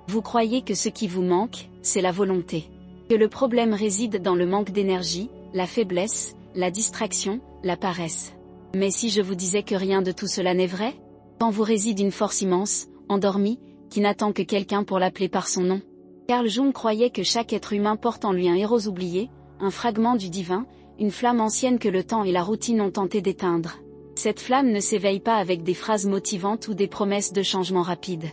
Vous croyez que ce qui vous manque, c'est la volonté. Que le problème réside dans le manque d'énergie, la faiblesse, la distraction, la paresse. Mais si je vous disais que rien de tout cela n'est vrai? Qu'en vous réside une force immense, endormie, qui n'attend que quelqu'un pour l'appeler par son nom. Carl Jung croyait que chaque être humain porte en lui un héros oublié, un fragment du divin, une flamme ancienne que le temps et la routine ont tenté d'éteindre. Cette flamme ne s'éveille pas avec des phrases motivantes ou des promesses de changement rapide.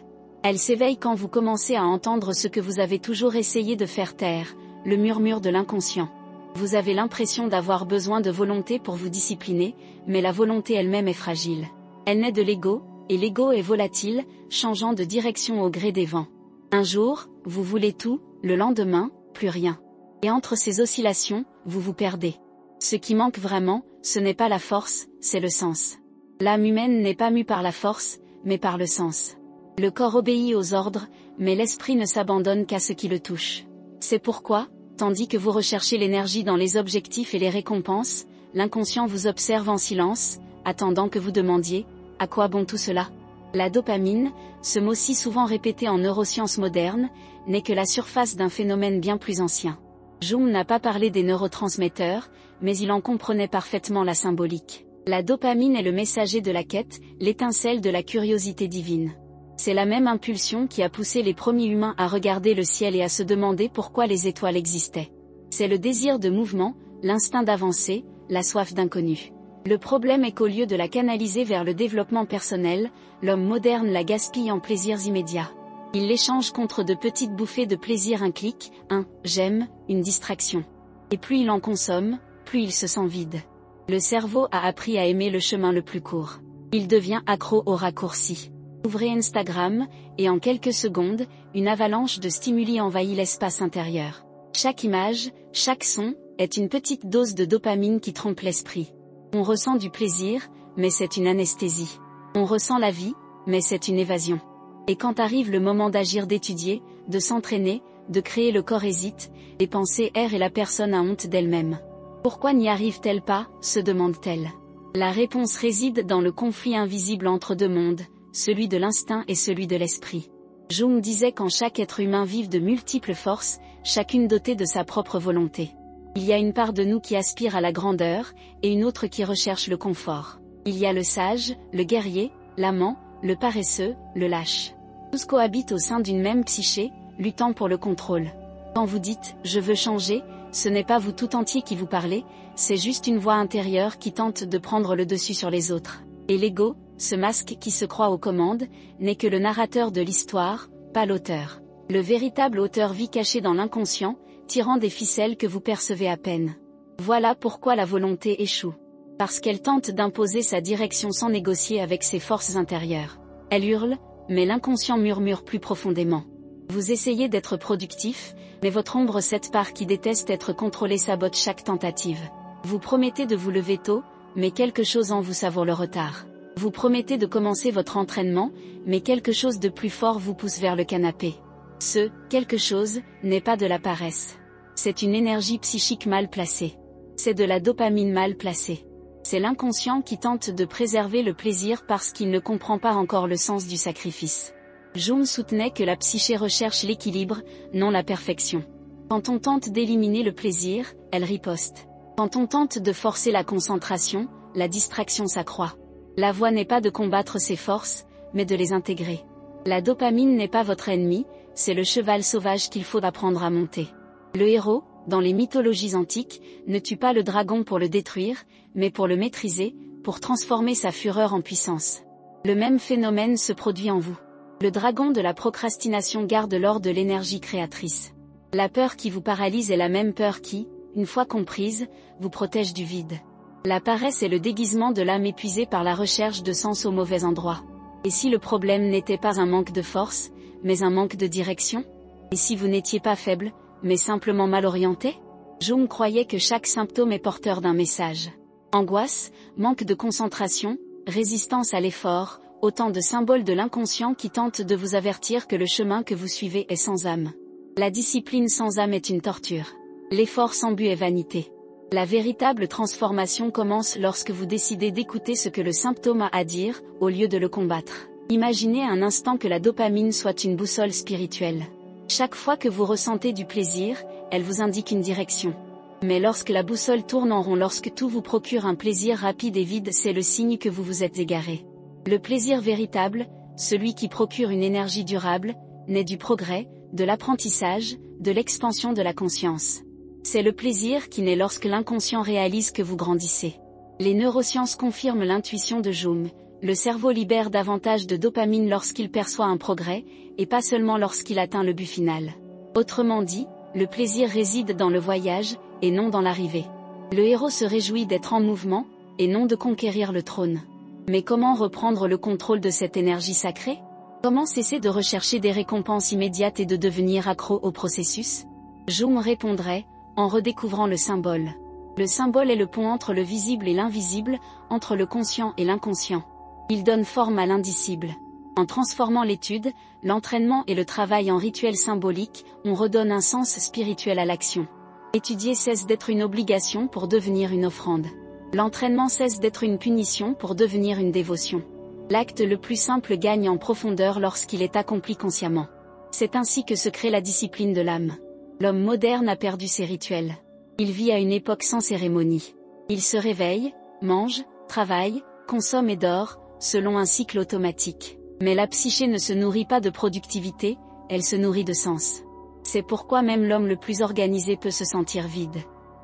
Elle s'éveille quand vous commencez à entendre ce que vous avez toujours essayé de faire taire, le murmure de l'inconscient. Vous avez l'impression d'avoir besoin de volonté pour vous discipliner, mais la volonté elle-même est fragile. Elle naît de l'ego, et l'ego est volatile, changeant de direction au gré des vents. Un jour, vous voulez tout, le lendemain, plus rien. Et entre ces oscillations, vous vous perdez. Ce qui manque vraiment, ce n'est pas la force, c'est le sens. L'âme humaine n'est pas mue par la force, mais par le sens. Le corps obéit aux ordres, mais l'esprit ne s'abandonne qu'à ce qui le touche. C'est pourquoi, tandis que vous recherchez l'énergie dans les objectifs et les récompenses, l'inconscient vous observe en silence, attendant que vous demandiez « À quoi bon tout cela ?» La dopamine, ce mot si souvent répété en neurosciences modernes, n'est que la surface d'un phénomène bien plus ancien. Jung n'a pas parlé des neurotransmetteurs, mais il en comprenait parfaitement la symbolique. La dopamine est le messager de la quête, l'étincelle de la curiosité divine. C'est la même impulsion qui a poussé les premiers humains à regarder le ciel et à se demander pourquoi les étoiles existaient. C'est le désir de mouvement, l'instinct d'avancer, la soif d'inconnu. Le problème est qu'au lieu de la canaliser vers le développement personnel, l'homme moderne la gaspille en plaisirs immédiats. Il l'échange contre de petites bouffées de plaisir, un clic, un « j'aime », une distraction. Et plus il en consomme, plus il se sent vide. Le cerveau a appris à aimer le chemin le plus court. Il devient accro aux raccourcis. Ouvrez Instagram, et en quelques secondes, une avalanche de stimuli envahit l'espace intérieur. Chaque image, chaque son, est une petite dose de dopamine qui trompe l'esprit. On ressent du plaisir, mais c'est une anesthésie. On ressent la vie, mais c'est une évasion. Et quand arrive le moment d'agir, d'étudier, de s'entraîner, de créer, le corps hésite, les pensées errent et la personne a honte d'elle-même. Pourquoi n'y arrive-t-elle pas, se demande-t-elle. La réponse réside dans le conflit invisible entre deux mondes, celui de l'instinct et celui de l'esprit. Jung disait qu'en chaque être humain vivent de multiples forces, chacune dotée de sa propre volonté. Il y a une part de nous qui aspire à la grandeur, et une autre qui recherche le confort. Il y a le sage, le guerrier, l'amant, le paresseux, le lâche. Tous cohabitent au sein d'une même psyché, luttant pour le contrôle. Quand vous dites « je veux changer », ce n'est pas vous tout entier qui vous parlez, c'est juste une voix intérieure qui tente de prendre le dessus sur les autres. Et l'ego, ce masque qui se croit aux commandes, n'est que le narrateur de l'histoire, pas l'auteur. Le véritable auteur vit caché dans l'inconscient, tirant des ficelles que vous percevez à peine. Voilà pourquoi la volonté échoue. Parce qu'elle tente d'imposer sa direction sans négocier avec ses forces intérieures. Elle hurle, mais l'inconscient murmure plus profondément. Vous essayez d'être productif, mais votre ombre, cette part qui déteste être contrôlée, sabote chaque tentative. Vous promettez de vous lever tôt, mais quelque chose en vous savoure le retard. Vous promettez de commencer votre entraînement, mais quelque chose de plus fort vous pousse vers le canapé. Ce « quelque chose » n'est pas de la paresse. C'est une énergie psychique mal placée. C'est de la dopamine mal placée. C'est l'inconscient qui tente de préserver le plaisir parce qu'il ne comprend pas encore le sens du sacrifice. Jung soutenait que la psyché recherche l'équilibre, non la perfection. Quand on tente d'éliminer le plaisir, elle riposte. Quand on tente de forcer la concentration, la distraction s'accroît. La voie n'est pas de combattre ses forces, mais de les intégrer. La dopamine n'est pas votre ennemi, c'est le cheval sauvage qu'il faut apprendre à monter. Le héros, dans les mythologies antiques, ne tue pas le dragon pour le détruire, mais pour le maîtriser, pour transformer sa fureur en puissance. Le même phénomène se produit en vous. Le dragon de la procrastination garde l'or de l'énergie créatrice. La peur qui vous paralyse est la même peur qui, une fois comprise, vous protège du vide. La paresse est le déguisement de l'âme épuisée par la recherche de sens au mauvais endroit. Et si le problème n'était pas un manque de force, mais un manque de direction? Et si vous n'étiez pas faible, mais simplement mal orienté? Jung croyait que chaque symptôme est porteur d'un message. Angoisse, manque de concentration, résistance à l'effort, autant de symboles de l'inconscient qui tentent de vous avertir que le chemin que vous suivez est sans âme. La discipline sans âme est une torture. L'effort sans but est vanité. La véritable transformation commence lorsque vous décidez d'écouter ce que le symptôme a à dire, au lieu de le combattre. Imaginez un instant que la dopamine soit une boussole spirituelle. Chaque fois que vous ressentez du plaisir, elle vous indique une direction. Mais lorsque la boussole tourne en rond, lorsque tout vous procure un plaisir rapide et vide, c'est le signe que vous vous êtes égaré. Le plaisir véritable, celui qui procure une énergie durable, naît du progrès, de l'apprentissage, de l'expansion de la conscience. C'est le plaisir qui naît lorsque l'inconscient réalise que vous grandissez. Les neurosciences confirment l'intuition de Jung. Le cerveau libère davantage de dopamine lorsqu'il perçoit un progrès, et pas seulement lorsqu'il atteint le but final. Autrement dit, le plaisir réside dans le voyage, et non dans l'arrivée. Le héros se réjouit d'être en mouvement, et non de conquérir le trône. Mais comment reprendre le contrôle de cette énergie sacrée? Comment cesser de rechercher des récompenses immédiates et de devenir accro au processus? Jung répondrait, en redécouvrant le symbole. Le symbole est le pont entre le visible et l'invisible, entre le conscient et l'inconscient. Il donne forme à l'indicible. En transformant l'étude, l'entraînement et le travail en rituel symbolique, on redonne un sens spirituel à l'action. Étudier cesse d'être une obligation pour devenir une offrande. L'entraînement cesse d'être une punition pour devenir une dévotion. L'acte le plus simple gagne en profondeur lorsqu'il est accompli consciemment. C'est ainsi que se crée la discipline de l'âme. L'homme moderne a perdu ses rituels. Il vit à une époque sans cérémonie. Il se réveille, mange, travaille, consomme et dort, selon un cycle automatique. Mais la psyché ne se nourrit pas de productivité, elle se nourrit de sens. C'est pourquoi même l'homme le plus organisé peut se sentir vide.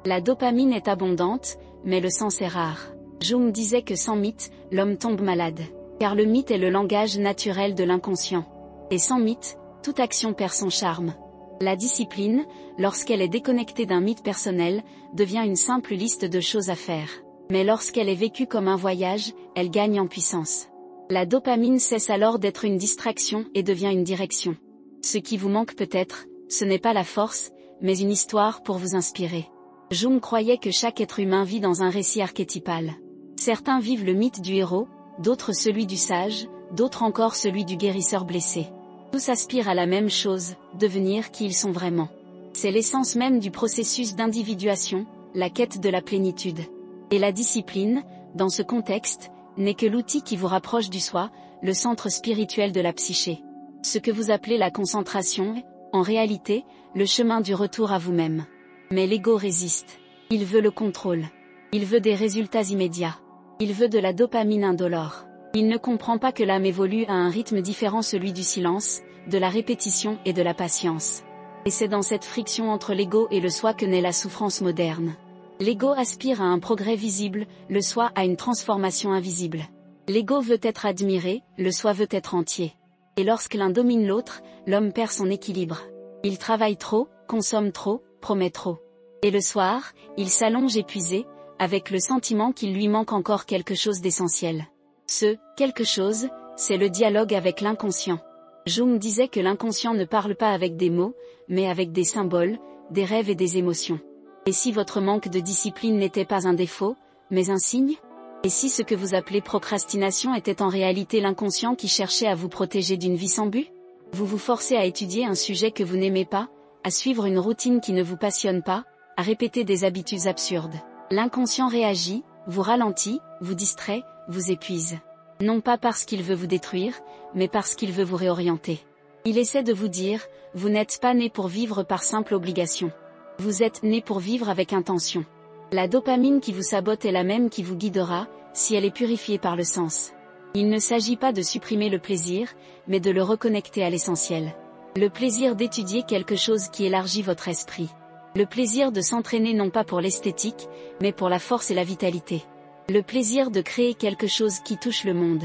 La dopamine est abondante, mais le sens est rare. Jung disait que sans mythe, l'homme tombe malade. Car le mythe est le langage naturel de l'inconscient. Et sans mythe, toute action perd son charme. La discipline, lorsqu'elle est déconnectée d'un mythe personnel, devient une simple liste de choses à faire. Mais lorsqu'elle est vécue comme un voyage, elle gagne en puissance. La dopamine cesse alors d'être une distraction et devient une direction. Ce qui vous manque peut-être, ce n'est pas la force, mais une histoire pour vous inspirer. Jung croyait que chaque être humain vit dans un récit archétypal. Certains vivent le mythe du héros, d'autres celui du sage, d'autres encore celui du guérisseur blessé. Tous aspirent à la même chose, devenir qui ils sont vraiment. C'est l'essence même du processus d'individuation, la quête de la plénitude. Et la discipline, dans ce contexte, n'est que l'outil qui vous rapproche du soi, le centre spirituel de la psyché. Ce que vous appelez la concentration est, en réalité, le chemin du retour à vous-même. Mais l'ego résiste. Il veut le contrôle. Il veut des résultats immédiats. Il veut de la dopamine indolore. Il ne comprend pas que l'âme évolue à un rythme différent, celui du silence, de la répétition et de la patience. Et c'est dans cette friction entre l'ego et le soi que naît la souffrance moderne. L'ego aspire à un progrès visible, le soi à une transformation invisible. L'ego veut être admiré, le soi veut être entier. Et lorsque l'un domine l'autre, l'homme perd son équilibre. Il travaille trop, consomme trop, promet trop. Et le soir, il s'allonge épuisé, avec le sentiment qu'il lui manque encore quelque chose d'essentiel. Ce « quelque chose », c'est le dialogue avec l'inconscient. Jung disait que l'inconscient ne parle pas avec des mots, mais avec des symboles, des rêves et des émotions. Et si votre manque de discipline n'était pas un défaut, mais un signe? Et si ce que vous appelez procrastination était en réalité l'inconscient qui cherchait à vous protéger d'une vie sans but? Vous vous forcez à étudier un sujet que vous n'aimez pas, à suivre une routine qui ne vous passionne pas, à répéter des habitudes absurdes. L'inconscient réagit, vous ralentit, vous distrait, vous épuise. Non pas parce qu'il veut vous détruire, mais parce qu'il veut vous réorienter. Il essaie de vous dire, vous n'êtes pas né pour vivre par simple obligation. Vous êtes né pour vivre avec intention. La dopamine qui vous sabote est la même qui vous guidera, si elle est purifiée par le sens. Il ne s'agit pas de supprimer le plaisir, mais de le reconnecter à l'essentiel. Le plaisir d'étudier quelque chose qui élargit votre esprit. Le plaisir de s'entraîner non pas pour l'esthétique, mais pour la force et la vitalité. Le plaisir de créer quelque chose qui touche le monde.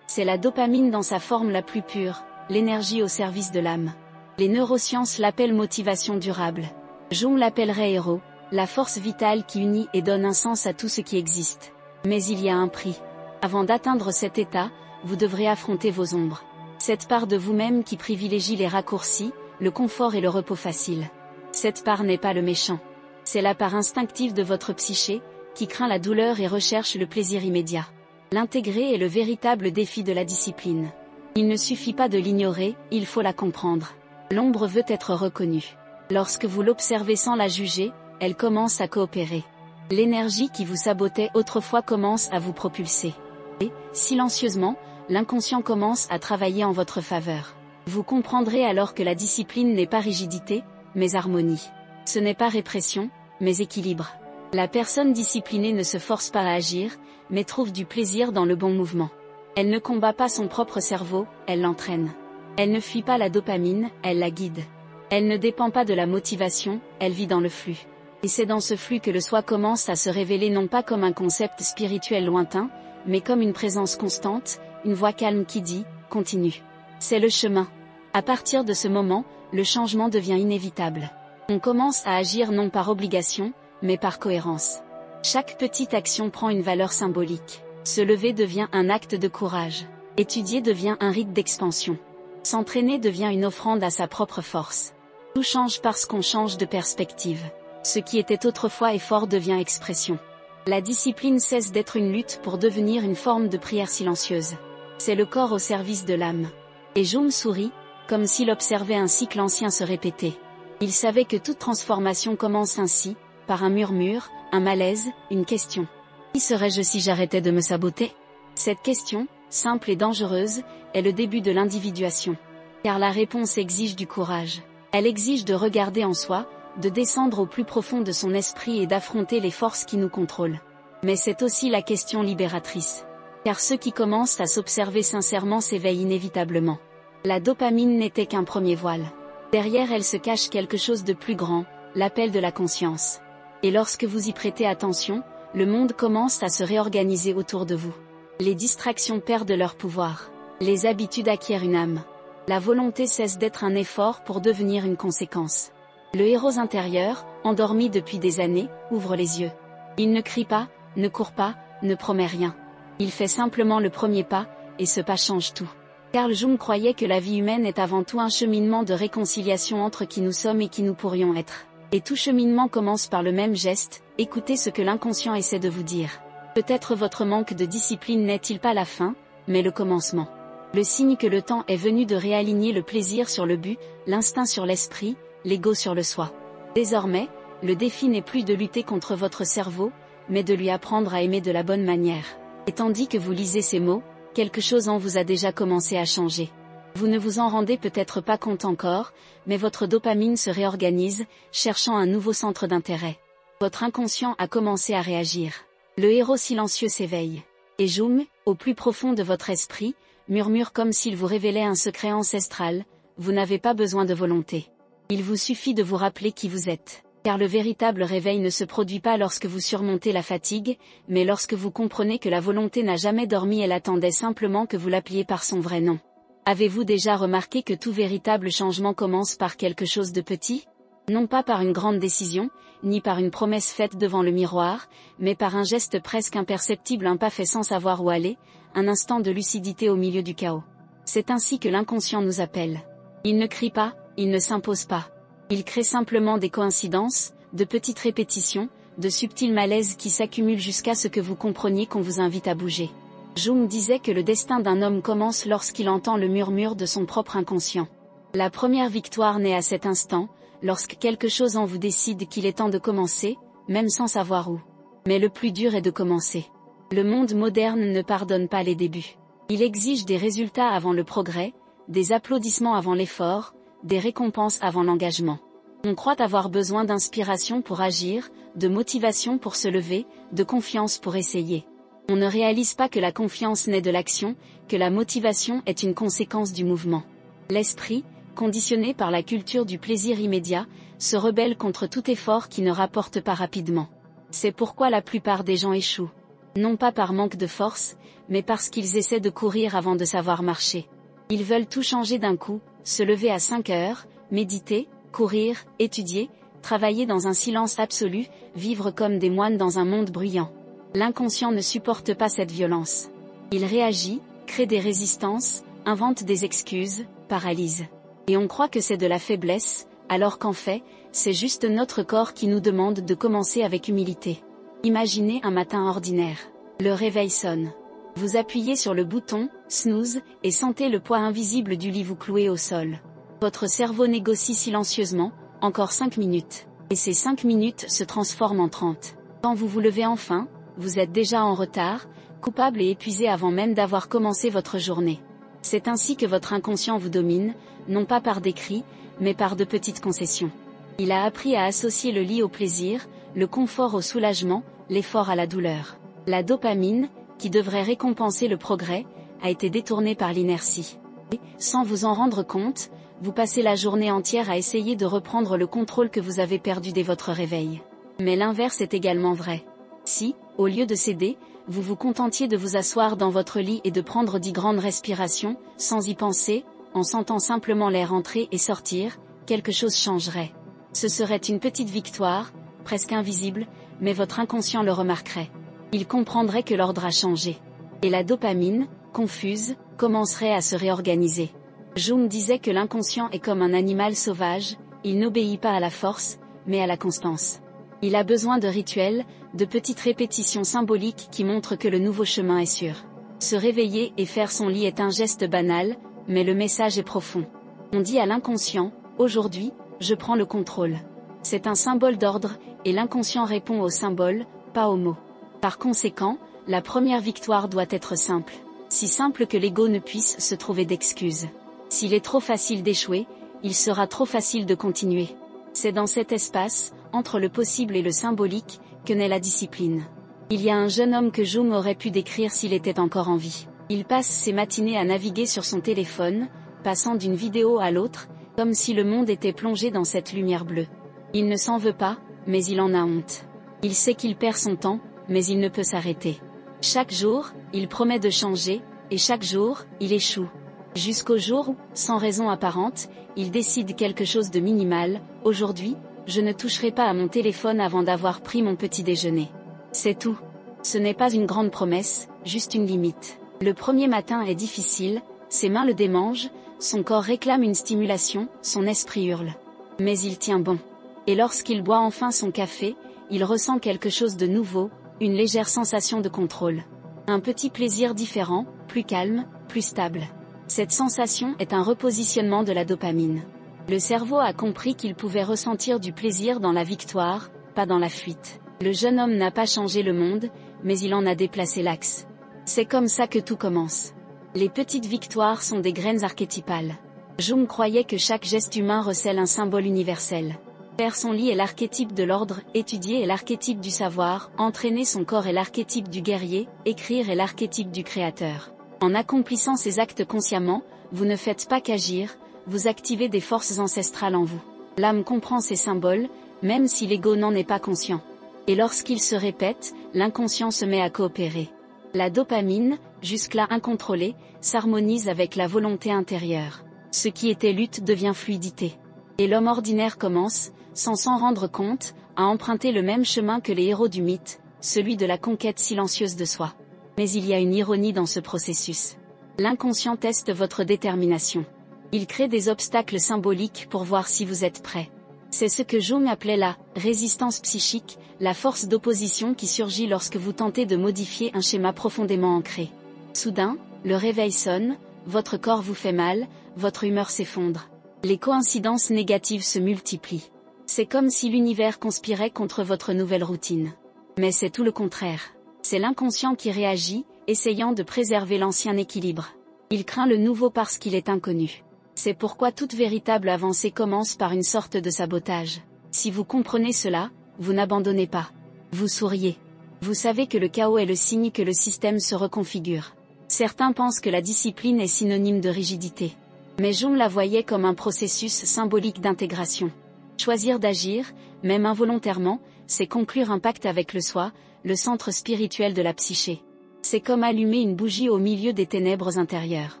C'est la dopamine dans sa forme la plus pure, l'énergie au service de l'âme. Les neurosciences l'appellent motivation durable. Jung l'appellerait héros, la force vitale qui unit et donne un sens à tout ce qui existe. Mais il y a un prix. Avant d'atteindre cet état, vous devrez affronter vos ombres. Cette part de vous-même qui privilégie les raccourcis, le confort et le repos facile. Cette part n'est pas le méchant. C'est la part instinctive de votre psyché, qui craint la douleur et recherche le plaisir immédiat. L'intégrer est le véritable défi de la discipline. Il ne suffit pas de l'ignorer, il faut la comprendre. L'ombre veut être reconnue. Lorsque vous l'observez sans la juger, elle commence à coopérer. L'énergie qui vous sabotait autrefois commence à vous propulser. Et, silencieusement, l'inconscient commence à travailler en votre faveur. Vous comprendrez alors que la discipline n'est pas rigidité, mais harmonie. Ce n'est pas répression, mais équilibre. La personne disciplinée ne se force pas à agir, mais trouve du plaisir dans le bon mouvement. Elle ne combat pas son propre cerveau, elle l'entraîne. Elle ne fuit pas la dopamine, elle la guide. Elle ne dépend pas de la motivation, elle vit dans le flux. Et c'est dans ce flux que le soi commence à se révéler non pas comme un concept spirituel lointain, mais comme une présence constante, une voix calme qui dit « continue ». C'est le chemin. À partir de ce moment, le changement devient inévitable. On commence à agir non par obligation, mais par cohérence. Chaque petite action prend une valeur symbolique. Se lever devient un acte de courage. Étudier devient un rite d'expansion. S'entraîner devient une offrande à sa propre force. Tout change parce qu'on change de perspective. Ce qui était autrefois effort devient expression. La discipline cesse d'être une lutte pour devenir une forme de prière silencieuse. C'est le corps au service de l'âme. Et Jung sourit, comme s'il observait un cycle ancien se répéter. Il savait que toute transformation commence ainsi, par un murmure, un malaise, une question. Qui serais-je si j'arrêtais de me saboter ? Cette question, simple et dangereuse, est le début de l'individuation. Car la réponse exige du courage. Elle exige de regarder en soi, de descendre au plus profond de son esprit et d'affronter les forces qui nous contrôlent. Mais c'est aussi la question libératrice. Car ceux qui commencent à s'observer sincèrement s'éveillent inévitablement. La dopamine n'était qu'un premier voile. Derrière elle se cache quelque chose de plus grand, l'appel de la conscience. Et lorsque vous y prêtez attention, le monde commence à se réorganiser autour de vous. Les distractions perdent leur pouvoir. Les habitudes acquièrent une âme. La volonté cesse d'être un effort pour devenir une conséquence. Le héros intérieur, endormi depuis des années, ouvre les yeux. Il ne crie pas, ne court pas, ne promet rien. Il fait simplement le premier pas, et ce pas change tout. Carl Jung croyait que la vie humaine est avant tout un cheminement de réconciliation entre qui nous sommes et qui nous pourrions être. Et tout cheminement commence par le même geste, écoutez ce que l'inconscient essaie de vous dire. Peut-être votre manque de discipline n'est-il pas la fin, mais le commencement. Le signe que le temps est venu de réaligner le plaisir sur le but, l'instinct sur l'esprit, l'ego sur le soi. Désormais, le défi n'est plus de lutter contre votre cerveau, mais de lui apprendre à aimer de la bonne manière. Et tandis que vous lisez ces mots, quelque chose en vous a déjà commencé à changer. Vous ne vous en rendez peut-être pas compte encore, mais votre dopamine se réorganise, cherchant un nouveau centre d'intérêt. Votre inconscient a commencé à réagir. Le héros silencieux s'éveille. Et Jung, au plus profond de votre esprit, murmure comme s'il vous révélait un secret ancestral, vous n'avez pas besoin de volonté. Il vous suffit de vous rappeler qui vous êtes. Car le véritable réveil ne se produit pas lorsque vous surmontez la fatigue, mais lorsque vous comprenez que la volonté n'a jamais dormi, elle attendait simplement que vous l'appeliez par son vrai nom. Avez-vous déjà remarqué que tout véritable changement commence par quelque chose de petit ? Non pas par une grande décision, ni par une promesse faite devant le miroir, mais par un geste presque imperceptible, un pas fait sans savoir où aller, un instant de lucidité au milieu du chaos. C'est ainsi que l'inconscient nous appelle. Il ne crie pas, il ne s'impose pas. Il crée simplement des coïncidences, de petites répétitions, de subtils malaises qui s'accumulent jusqu'à ce que vous compreniez qu'on vous invite à bouger. Jung disait que le destin d'un homme commence lorsqu'il entend le murmure de son propre inconscient. La première victoire naît à cet instant, lorsque quelque chose en vous décide qu'il est temps de commencer, même sans savoir où. Mais le plus dur est de commencer. Le monde moderne ne pardonne pas les débuts. Il exige des résultats avant le progrès, des applaudissements avant l'effort, des récompenses avant l'engagement. On croit avoir besoin d'inspiration pour agir, de motivation pour se lever, de confiance pour essayer. On ne réalise pas que la confiance naît de l'action, que la motivation est une conséquence du mouvement. L'esprit, conditionné par la culture du plaisir immédiat, se rebelle contre tout effort qui ne rapporte pas rapidement. C'est pourquoi la plupart des gens échouent. Non pas par manque de force, mais parce qu'ils essaient de courir avant de savoir marcher. Ils veulent tout changer d'un coup, se lever à 5 heures, méditer, courir, étudier, travailler dans un silence absolu, vivre comme des moines dans un monde bruyant. L'inconscient ne supporte pas cette violence. Il réagit, crée des résistances, invente des excuses, paralyse. Et on croit que c'est de la faiblesse, alors qu'en fait, c'est juste notre corps qui nous demande de commencer avec humilité. Imaginez un matin ordinaire. Le réveil sonne. Vous appuyez sur le bouton « snooze » et sentez le poids invisible du lit vous clouer au sol. Votre cerveau négocie silencieusement, encore 5 minutes. Et ces 5 minutes se transforment en 30. Quand vous vous levez enfin, vous êtes déjà en retard, coupable et épuisé avant même d'avoir commencé votre journée. C'est ainsi que votre inconscient vous domine, non pas par des cris, mais par de petites concessions. Il a appris à associer le lit au plaisir, le confort au soulagement, l'effort à la douleur. La dopamine, qui devrait récompenser le progrès, a été détournée par l'inertie. Et, sans vous en rendre compte, vous passez la journée entière à essayer de reprendre le contrôle que vous avez perdu dès votre réveil. Mais l'inverse est également vrai. Si, au lieu de céder, vous vous contentiez de vous asseoir dans votre lit et de prendre 10 grandes respirations, sans y penser, en sentant simplement l'air entrer et sortir, quelque chose changerait. Ce serait une petite victoire, presque invisible, mais votre inconscient le remarquerait. Il comprendrait que l'ordre a changé. Et la dopamine, confuse, commencerait à se réorganiser. Jung disait que l'inconscient est comme un animal sauvage, il n'obéit pas à la force, mais à la constance. Il a besoin de rituels, de petites répétitions symboliques qui montrent que le nouveau chemin est sûr. Se réveiller et faire son lit est un geste banal, mais le message est profond. On dit à l'inconscient, aujourd'hui, je prends le contrôle. C'est un symbole d'ordre, et l'inconscient répond au symbole, pas aux mots. Par conséquent, la première victoire doit être simple. Si simple que l'ego ne puisse se trouver d'excuses. S'il est trop facile d'échouer, il sera trop facile de continuer. C'est dans cet espace, entre le possible et le symbolique, que naît la discipline. Il y a un jeune homme que Jung aurait pu décrire s'il était encore en vie. Il passe ses matinées à naviguer sur son téléphone, passant d'une vidéo à l'autre, comme si le monde était plongé dans cette lumière bleue. Il ne s'en veut pas, mais il en a honte. Il sait qu'il perd son temps, mais il ne peut s'arrêter. Chaque jour, il promet de changer, et chaque jour, il échoue. Jusqu'au jour où, sans raison apparente, il décide quelque chose de minimal, aujourd'hui, je ne toucherai pas à mon téléphone avant d'avoir pris mon petit déjeuner. C'est tout. Ce n'est pas une grande promesse, juste une limite. Le premier matin est difficile, ses mains le démangent, son corps réclame une stimulation, son esprit hurle. Mais il tient bon. Et lorsqu'il boit enfin son café, il ressent quelque chose de nouveau, une légère sensation de contrôle. Un petit plaisir différent, plus calme, plus stable. Cette sensation est un repositionnement de la dopamine. Le cerveau a compris qu'il pouvait ressentir du plaisir dans la victoire, pas dans la fuite. Le jeune homme n'a pas changé le monde, mais il en a déplacé l'axe. C'est comme ça que tout commence. Les petites victoires sont des graines archétypales. Jung croyait que chaque geste humain recèle un symbole universel. Faire son lit est l'archétype de l'ordre, étudier est l'archétype du savoir, entraîner son corps est l'archétype du guerrier, écrire est l'archétype du créateur. En accomplissant ces actes consciemment, vous ne faites pas qu'agir, vous activez des forces ancestrales en vous. L'âme comprend ces symboles, même si l'ego n'en est pas conscient. Et lorsqu'ils se répètent, l'inconscient se met à coopérer. La dopamine, jusque-là incontrôlée, s'harmonise avec la volonté intérieure. Ce qui était lutte devient fluidité. Et l'homme ordinaire commence, sans s'en rendre compte, à emprunter le même chemin que les héros du mythe, celui de la conquête silencieuse de soi. Mais il y a une ironie dans ce processus. L'inconscient teste votre détermination. Il crée des obstacles symboliques pour voir si vous êtes prêt. C'est ce que Jung appelait la résistance psychique, la force d'opposition qui surgit lorsque vous tentez de modifier un schéma profondément ancré. Soudain, le réveil sonne, votre corps vous fait mal, votre humeur s'effondre. Les coïncidences négatives se multiplient. C'est comme si l'univers conspirait contre votre nouvelle routine. Mais c'est tout le contraire. C'est l'inconscient qui réagit, essayant de préserver l'ancien équilibre. Il craint le nouveau parce qu'il est inconnu. C'est pourquoi toute véritable avancée commence par une sorte de sabotage. Si vous comprenez cela, vous n'abandonnez pas. Vous souriez. Vous savez que le chaos est le signe que le système se reconfigure. Certains pensent que la discipline est synonyme de rigidité. Mais Jung la voyait comme un processus symbolique d'intégration. Choisir d'agir, même involontairement, c'est conclure un pacte avec le soi, le centre spirituel de la psyché. C'est comme allumer une bougie au milieu des ténèbres intérieures.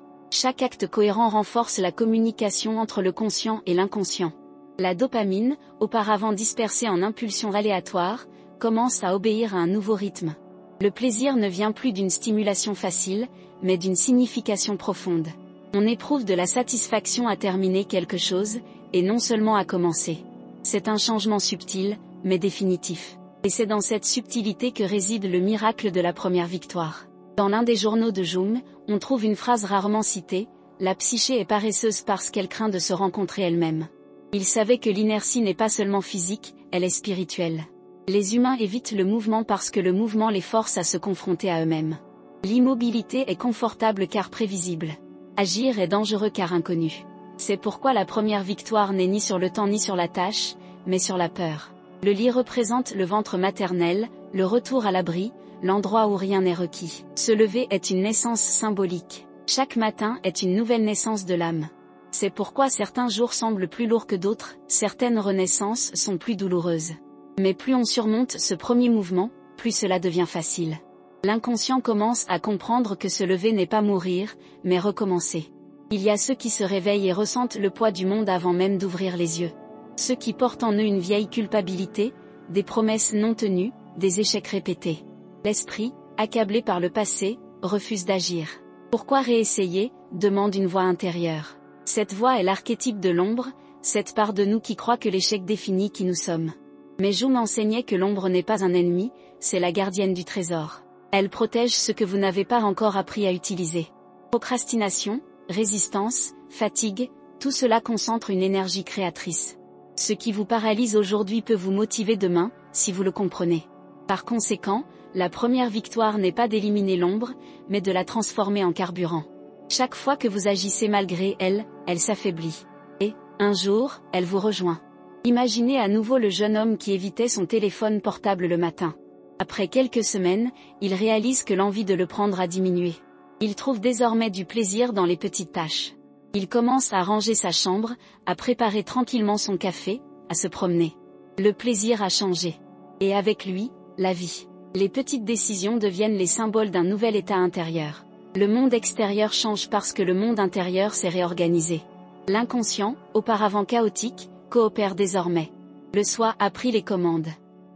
Chaque acte cohérent renforce la communication entre le conscient et l'inconscient. La dopamine, auparavant dispersée en impulsions aléatoires, commence à obéir à un nouveau rythme. Le plaisir ne vient plus d'une stimulation facile, mais d'une signification profonde. On éprouve de la satisfaction à terminer quelque chose, et non seulement à commencer. C'est un changement subtil, mais définitif. Et c'est dans cette subtilité que réside le miracle de la première victoire. Dans l'un des journaux de Jung, on trouve une phrase rarement citée, « La psyché est paresseuse parce qu'elle craint de se rencontrer elle-même ». Il savait que l'inertie n'est pas seulement physique, elle est spirituelle. Les humains évitent le mouvement parce que le mouvement les force à se confronter à eux-mêmes. L'immobilité est confortable car prévisible. Agir est dangereux car inconnu. C'est pourquoi la première victoire n'est ni sur le temps ni sur la tâche, mais sur la peur. Le lit représente le ventre maternel, le retour à l'abri, l'endroit où rien n'est requis. Se lever est une naissance symbolique. Chaque matin est une nouvelle naissance de l'âme. C'est pourquoi certains jours semblent plus lourds que d'autres, certaines renaissances sont plus douloureuses. Mais plus on surmonte ce premier mouvement, plus cela devient facile. L'inconscient commence à comprendre que se lever n'est pas mourir, mais recommencer. Il y a ceux qui se réveillent et ressentent le poids du monde avant même d'ouvrir les yeux. Ceux qui portent en eux une vieille culpabilité, des promesses non tenues, des échecs répétés. L'esprit, accablé par le passé, refuse d'agir. Pourquoi réessayer, demande une voix intérieure. Cette voix est l'archétype de l'ombre, cette part de nous qui croit que l'échec définit qui nous sommes. Mais Jung enseignait que l'ombre n'est pas un ennemi, c'est la gardienne du trésor. Elle protège ce que vous n'avez pas encore appris à utiliser. Procrastination, résistance, fatigue, tout cela concentre une énergie créatrice. Ce qui vous paralyse aujourd'hui peut vous motiver demain, si vous le comprenez. Par conséquent, la première victoire n'est pas d'éliminer l'ombre, mais de la transformer en carburant. Chaque fois que vous agissez malgré elle, elle s'affaiblit. Et, un jour, elle vous rejoint. Imaginez à nouveau le jeune homme qui évitait son téléphone portable le matin. Après quelques semaines, il réalise que l'envie de le prendre a diminué. Il trouve désormais du plaisir dans les petites tâches. Il commence à ranger sa chambre, à préparer tranquillement son café, à se promener. Le plaisir a changé. Et avec lui, la vie. Les petites décisions deviennent les symboles d'un nouvel état intérieur. Le monde extérieur change parce que le monde intérieur s'est réorganisé. L'inconscient, auparavant chaotique, coopère désormais. Le soi a pris les commandes.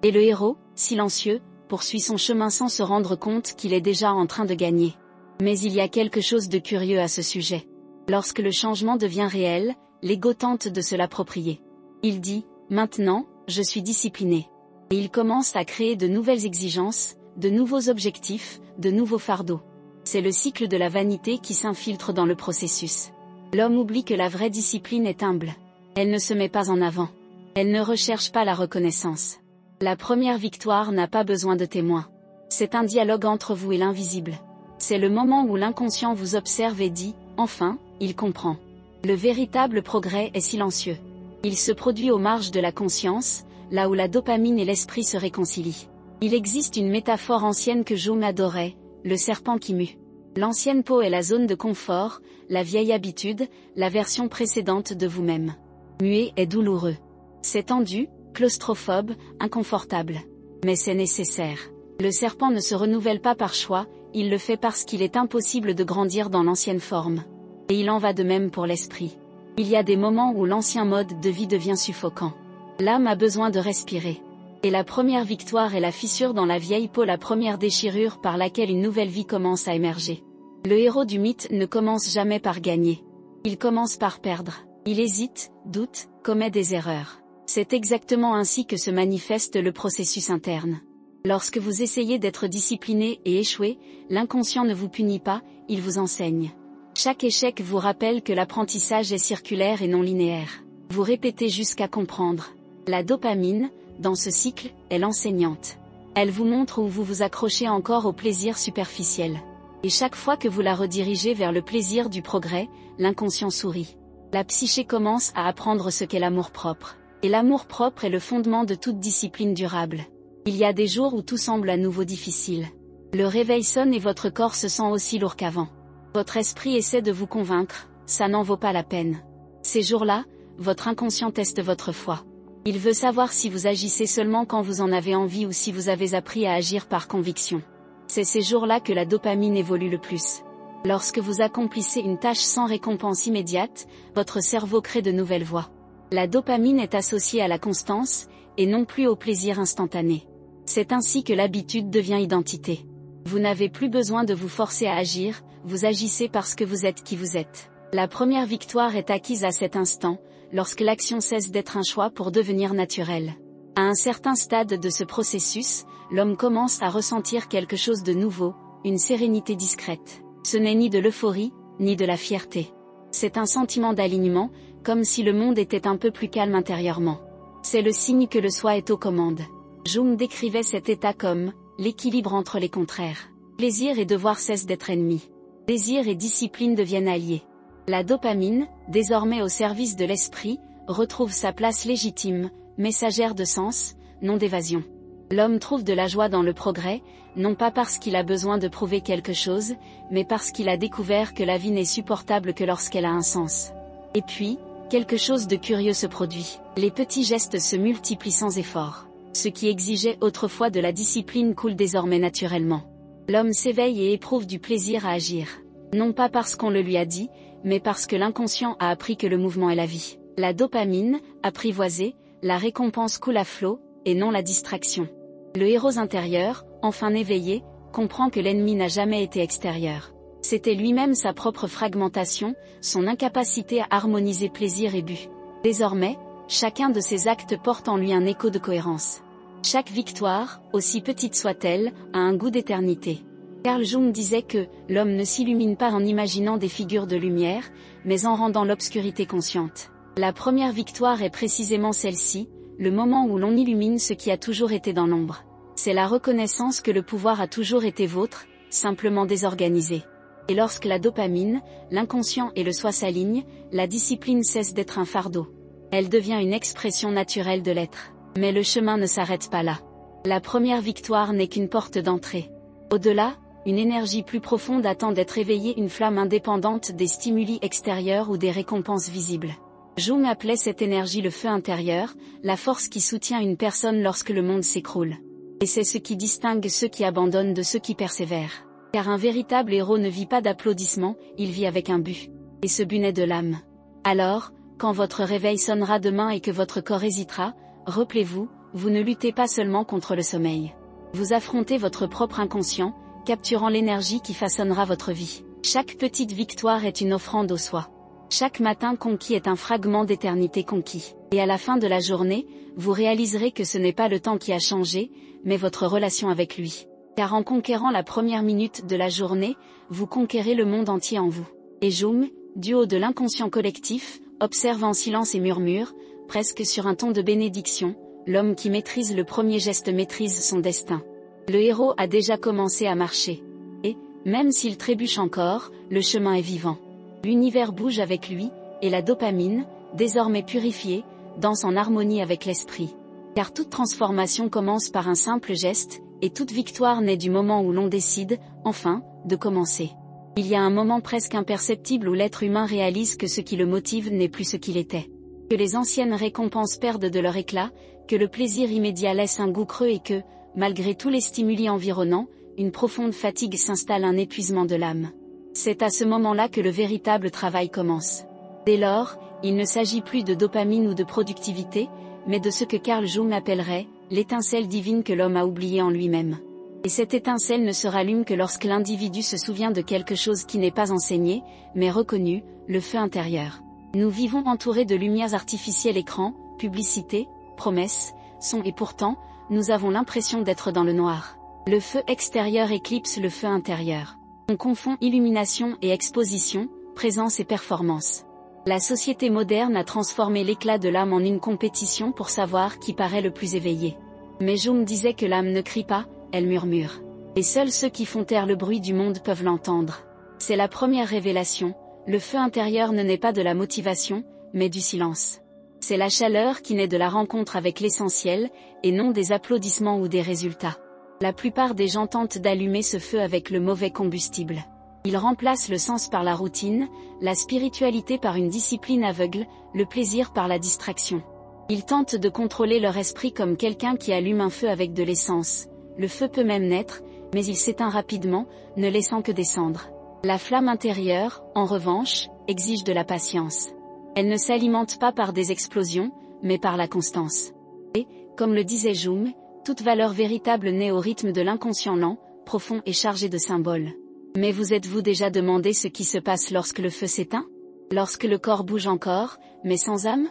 Et le héros, silencieux, poursuit son chemin sans se rendre compte qu'il est déjà en train de gagner. Mais il y a quelque chose de curieux à ce sujet. Lorsque le changement devient réel, l'ego tente de se l'approprier. Il dit, maintenant, je suis discipliné. Et il commence à créer de nouvelles exigences, de nouveaux objectifs, de nouveaux fardeaux. C'est le cycle de la vanité qui s'infiltre dans le processus. L'homme oublie que la vraie discipline est humble. Elle ne se met pas en avant. Elle ne recherche pas la reconnaissance. La première victoire n'a pas besoin de témoins. C'est un dialogue entre vous et l'invisible. C'est le moment où l'inconscient vous observe et dit, enfin, il comprend. Le véritable progrès est silencieux. Il se produit aux marges de la conscience, là où la dopamine et l'esprit se réconcilient. Il existe une métaphore ancienne que Jung adorait, le serpent qui mue. L'ancienne peau est la zone de confort, la vieille habitude, la version précédente de vous-même. Muer est douloureux. C'est tendu, claustrophobe, inconfortable. Mais c'est nécessaire. Le serpent ne se renouvelle pas par choix, il le fait parce qu'il est impossible de grandir dans l'ancienne forme. Et il en va de même pour l'esprit. Il y a des moments où l'ancien mode de vie devient suffocant. L'âme a besoin de respirer. Et la première victoire est la fissure dans la vieille peau, la première déchirure par laquelle une nouvelle vie commence à émerger. Le héros du mythe ne commence jamais par gagner. Il commence par perdre. Il hésite, doute, commet des erreurs. C'est exactement ainsi que se manifeste le processus interne. Lorsque vous essayez d'être discipliné et échouez, l'inconscient ne vous punit pas, il vous enseigne. Chaque échec vous rappelle que l'apprentissage est circulaire et non linéaire. Vous répétez jusqu'à comprendre. La dopamine, dans ce cycle, est l'enseignante. Elle vous montre où vous vous accrochez encore au plaisir superficiel. Et chaque fois que vous la redirigez vers le plaisir du progrès, l'inconscient sourit. La psyché commence à apprendre ce qu'est l'amour-propre. Et l'amour-propre est le fondement de toute discipline durable. Il y a des jours où tout semble à nouveau difficile. Le réveil sonne et votre corps se sent aussi lourd qu'avant. Votre esprit essaie de vous convaincre, ça n'en vaut pas la peine. Ces jours-là, votre inconscient teste votre foi. Il veut savoir si vous agissez seulement quand vous en avez envie ou si vous avez appris à agir par conviction. C'est ces jours-là que la dopamine évolue le plus. Lorsque vous accomplissez une tâche sans récompense immédiate, votre cerveau crée de nouvelles voies. La dopamine est associée à la constance, et non plus au plaisir instantané. C'est ainsi que l'habitude devient identité. Vous n'avez plus besoin de vous forcer à agir, vous agissez parce que vous êtes qui vous êtes. La première victoire est acquise à cet instant, lorsque l'action cesse d'être un choix pour devenir naturelle. À un certain stade de ce processus, l'homme commence à ressentir quelque chose de nouveau, une sérénité discrète. Ce n'est ni de l'euphorie, ni de la fierté. C'est un sentiment d'alignement, comme si le monde était un peu plus calme intérieurement. C'est le signe que le soi est aux commandes. Jung décrivait cet état comme l'équilibre entre les contraires. Plaisir et devoir cessent d'être ennemis. Désir et discipline deviennent alliés. La dopamine, désormais au service de l'esprit, retrouve sa place légitime, messagère de sens, non d'évasion. L'homme trouve de la joie dans le progrès, non pas parce qu'il a besoin de prouver quelque chose, mais parce qu'il a découvert que la vie n'est supportable que lorsqu'elle a un sens. Et puis, quelque chose de curieux se produit. Les petits gestes se multiplient sans effort. Ce qui exigeait autrefois de la discipline coule désormais naturellement. L'homme s'éveille et éprouve du plaisir à agir. Non pas parce qu'on le lui a dit, mais parce que l'inconscient a appris que le mouvement est la vie. La dopamine, apprivoisée, la récompense coule à flot, et non la distraction. Le héros intérieur, enfin éveillé, comprend que l'ennemi n'a jamais été extérieur. C'était lui-même sa propre fragmentation, son incapacité à harmoniser plaisir et but. Désormais, chacun de ses actes porte en lui un écho de cohérence. Chaque victoire, aussi petite soit-elle, a un goût d'éternité. Carl Jung disait que « l'homme ne s'illumine pas en imaginant des figures de lumière, mais en rendant l'obscurité consciente ». La première victoire est précisément celle-ci, le moment où l'on illumine ce qui a toujours été dans l'ombre. C'est la reconnaissance que le pouvoir a toujours été vôtre, simplement désorganisé. Et lorsque la dopamine, l'inconscient et le soi s'alignent, la discipline cesse d'être un fardeau. Elle devient une expression naturelle de l'être. Mais le chemin ne s'arrête pas là. La première victoire n'est qu'une porte d'entrée. Au-delà, une énergie plus profonde attend d'être éveillée, une flamme indépendante des stimuli extérieurs ou des récompenses visibles. Jung appelait cette énergie le feu intérieur, la force qui soutient une personne lorsque le monde s'écroule. Et c'est ce qui distingue ceux qui abandonnent de ceux qui persévèrent. Car un véritable héros ne vit pas d'applaudissements, il vit avec un but. Et ce but naît de l'âme. Alors, quand votre réveil sonnera demain et que votre corps hésitera, rappelez-vous, vous ne luttez pas seulement contre le sommeil. Vous affrontez votre propre inconscient, capturant l'énergie qui façonnera votre vie. Chaque petite victoire est une offrande au soi. Chaque matin conquis est un fragment d'éternité conquis. Et à la fin de la journée, vous réaliserez que ce n'est pas le temps qui a changé, mais votre relation avec lui. Car en conquérant la première minute de la journée, vous conquérez le monde entier en vous. Et Jung, du haut de l'inconscient collectif, observe en silence et murmure, presque sur un ton de bénédiction, l'homme qui maîtrise le premier geste maîtrise son destin. Le héros a déjà commencé à marcher. Et, même s'il trébuche encore, le chemin est vivant. L'univers bouge avec lui, et la dopamine, désormais purifiée, danse en harmonie avec l'esprit. Car toute transformation commence par un simple geste, et toute victoire naît du moment où l'on décide, enfin, de commencer. Il y a un moment presque imperceptible où l'être humain réalise que ce qui le motive n'est plus ce qu'il était. Que les anciennes récompenses perdent de leur éclat, que le plaisir immédiat laisse un goût creux et que, malgré tous les stimuli environnants, une profonde fatigue s'installe, un épuisement de l'âme. C'est à ce moment-là que le véritable travail commence. Dès lors, il ne s'agit plus de dopamine ou de productivité, mais de ce que Carl Jung appellerait l'étincelle divine que l'homme a oubliée en lui-même. Et cette étincelle ne se rallume que lorsque l'individu se souvient de quelque chose qui n'est pas enseigné, mais reconnu, le feu intérieur. Nous vivons entourés de lumières artificielles, écrans, publicités, promesses, sons, et pourtant, nous avons l'impression d'être dans le noir. Le feu extérieur éclipse le feu intérieur. On confond illumination et exposition, présence et performance. La société moderne a transformé l'éclat de l'âme en une compétition pour savoir qui paraît le plus éveillé. Mais Jung disait que l'âme ne crie pas, elle murmure. Et seuls ceux qui font taire le bruit du monde peuvent l'entendre. C'est la première révélation, le feu intérieur ne naît pas de la motivation, mais du silence. C'est la chaleur qui naît de la rencontre avec l'essentiel, et non des applaudissements ou des résultats. La plupart des gens tentent d'allumer ce feu avec le mauvais combustible. Ils remplacent le sens par la routine, la spiritualité par une discipline aveugle, le plaisir par la distraction. Ils tentent de contrôler leur esprit comme quelqu'un qui allume un feu avec de l'essence. Le feu peut même naître, mais il s'éteint rapidement, ne laissant que des cendres. La flamme intérieure, en revanche, exige de la patience. Elle ne s'alimente pas par des explosions, mais par la constance. Et, comme le disait Jung, toute valeur véritable naît au rythme de l'inconscient lent, profond et chargé de symboles. Mais vous êtes-vous déjà demandé ce qui se passe lorsque le feu s'éteint? Lorsque le corps bouge encore, mais sans âme?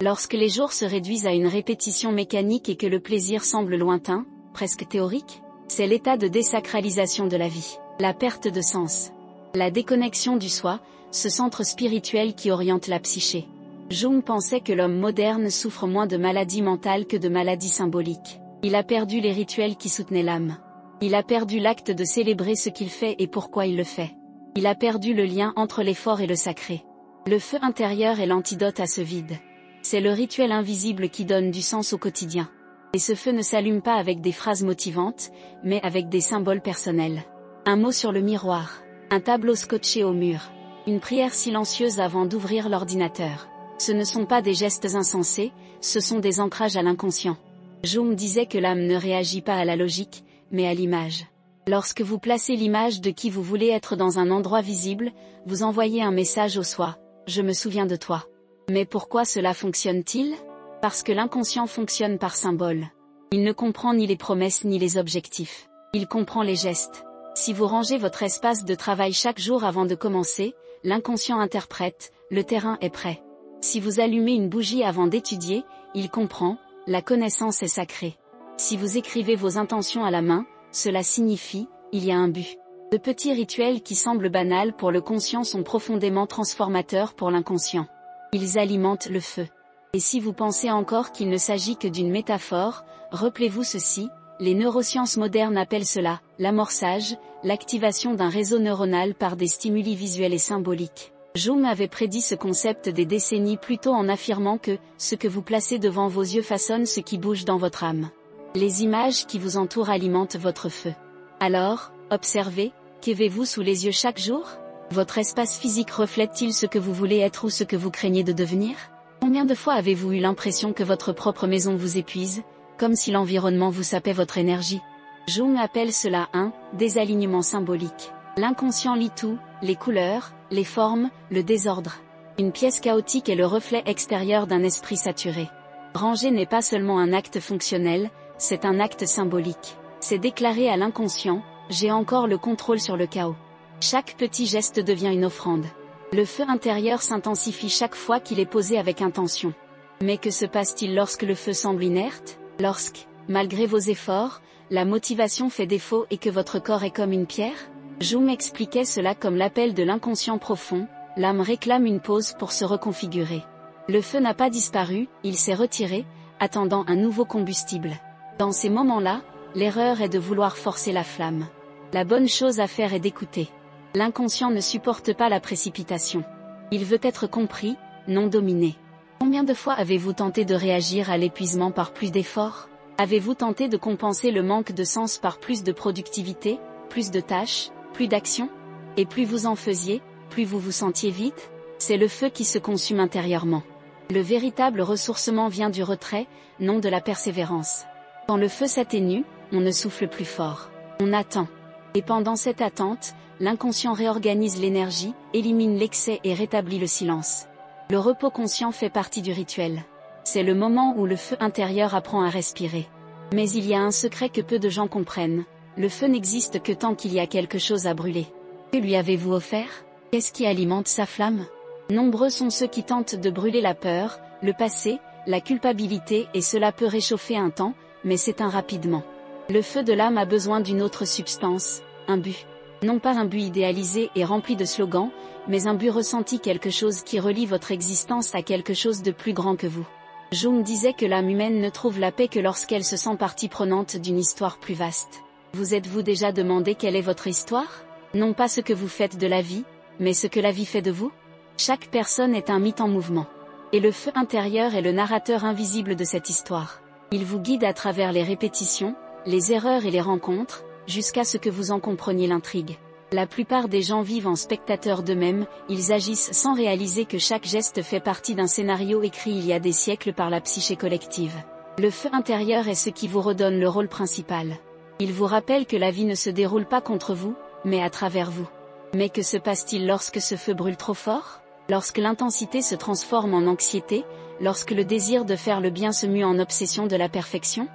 Lorsque les jours se réduisent à une répétition mécanique et que le plaisir semble lointain, presque théorique? C'est l'état de désacralisation de la vie, la perte de sens. La déconnexion du soi, ce centre spirituel qui oriente la psyché. Jung pensait que l'homme moderne souffre moins de maladies mentales que de maladies symboliques. Il a perdu les rituels qui soutenaient l'âme. Il a perdu l'acte de célébrer ce qu'il fait et pourquoi il le fait. Il a perdu le lien entre l'effort et le sacré. Le feu intérieur est l'antidote à ce vide. C'est le rituel invisible qui donne du sens au quotidien. Et ce feu ne s'allume pas avec des phrases motivantes, mais avec des symboles personnels. Un mot sur le miroir, un tableau scotché au mur, une prière silencieuse avant d'ouvrir l'ordinateur. Ce ne sont pas des gestes insensés, ce sont des ancrages à l'inconscient. Jung disait que l'âme ne réagit pas à la logique, mais à l'image. Lorsque vous placez l'image de qui vous voulez être dans un endroit visible, vous envoyez un message au soi. Je me souviens de toi. Mais pourquoi cela fonctionne-t-il? Parce que l'inconscient fonctionne par symbole. Il ne comprend ni les promesses ni les objectifs. Il comprend les gestes. Si vous rangez votre espace de travail chaque jour avant de commencer, l'inconscient interprète, le terrain est prêt. Si vous allumez une bougie avant d'étudier, il comprend, la connaissance est sacrée. Si vous écrivez vos intentions à la main, cela signifie, il y a un but. De petits rituels qui semblent banals pour le conscient sont profondément transformateurs pour l'inconscient. Ils alimentent le feu. Et si vous pensez encore qu'il ne s'agit que d'une métaphore, rappelez-vous ceci, les neurosciences modernes appellent cela l'amorçage, l'activation d'un réseau neuronal par des stimuli visuels et symboliques. Jung avait prédit ce concept des décennies plus tôt en affirmant que ce que vous placez devant vos yeux façonne ce qui bouge dans votre âme. Les images qui vous entourent alimentent votre feu. Alors, observez, qu'avez-vous sous les yeux chaque jour? Votre espace physique reflète-t-il ce que vous voulez être ou ce que vous craignez de devenir? Combien de fois avez-vous eu l'impression que votre propre maison vous épuise, comme si l'environnement vous sapait votre énergie? Jung appelle cela un désalignement symbolique. L'inconscient lit tout, les couleurs, les formes, le désordre. Une pièce chaotique est le reflet extérieur d'un esprit saturé. Ranger n'est pas seulement un acte fonctionnel, c'est un acte symbolique. C'est déclarer à l'inconscient, j'ai encore le contrôle sur le chaos. Chaque petit geste devient une offrande. Le feu intérieur s'intensifie chaque fois qu'il est posé avec intention. Mais que se passe-t-il lorsque le feu semble inerte? Lorsque, malgré vos efforts, la motivation fait défaut et que votre corps est comme une pierre? Jung expliquait cela comme l'appel de l'inconscient profond, l'âme réclame une pause pour se reconfigurer. Le feu n'a pas disparu, il s'est retiré, attendant un nouveau combustible. Dans ces moments-là, l'erreur est de vouloir forcer la flamme. La bonne chose à faire est d'écouter. L'inconscient ne supporte pas la précipitation. Il veut être compris, non dominé. Combien de fois avez-vous tenté de réagir à l'épuisement par plus d'efforts? Avez-vous tenté de compenser le manque de sens par plus de productivité, plus de tâches, plus d'action? Et plus vous en faisiez, plus vous vous sentiez vide? C'est le feu qui se consume intérieurement. Le véritable ressourcement vient du retrait, non de la persévérance. Quand le feu s'atténue, on ne souffle plus fort. On attend. Et pendant cette attente, l'inconscient réorganise l'énergie, élimine l'excès et rétablit le silence. Le repos conscient fait partie du rituel. C'est le moment où le feu intérieur apprend à respirer. Mais il y a un secret que peu de gens comprennent. Le feu n'existe que tant qu'il y a quelque chose à brûler. Que lui avez-vous offert? Qu'est-ce qui alimente sa flamme? Nombreux sont ceux qui tentent de brûler la peur, le passé, la culpabilité et cela peut réchauffer un temps, mais s'éteint rapidement. Le feu de l'âme a besoin d'une autre substance, un but. Non pas un but idéalisé et rempli de slogans, mais un but ressenti, quelque chose qui relie votre existence à quelque chose de plus grand que vous. Jung disait que l'âme humaine ne trouve la paix que lorsqu'elle se sent partie prenante d'une histoire plus vaste. Vous êtes-vous déjà demandé quelle est votre histoire? Non pas ce que vous faites de la vie, mais ce que la vie fait de vous? Chaque personne est un mythe en mouvement. Et le feu intérieur est le narrateur invisible de cette histoire. Il vous guide à travers les répétitions, les erreurs et les rencontres, jusqu'à ce que vous en compreniez l'intrigue. La plupart des gens vivent en spectateurs d'eux-mêmes, ils agissent sans réaliser que chaque geste fait partie d'un scénario écrit il y a des siècles par la psyché collective. Le feu intérieur est ce qui vous redonne le rôle principal. Il vous rappelle que la vie ne se déroule pas contre vous, mais à travers vous. Mais que se passe-t-il lorsque ce feu brûle trop fort? Lorsque l'intensité se transforme en anxiété, lorsque le désir de faire le bien se mue en obsession de la perfection?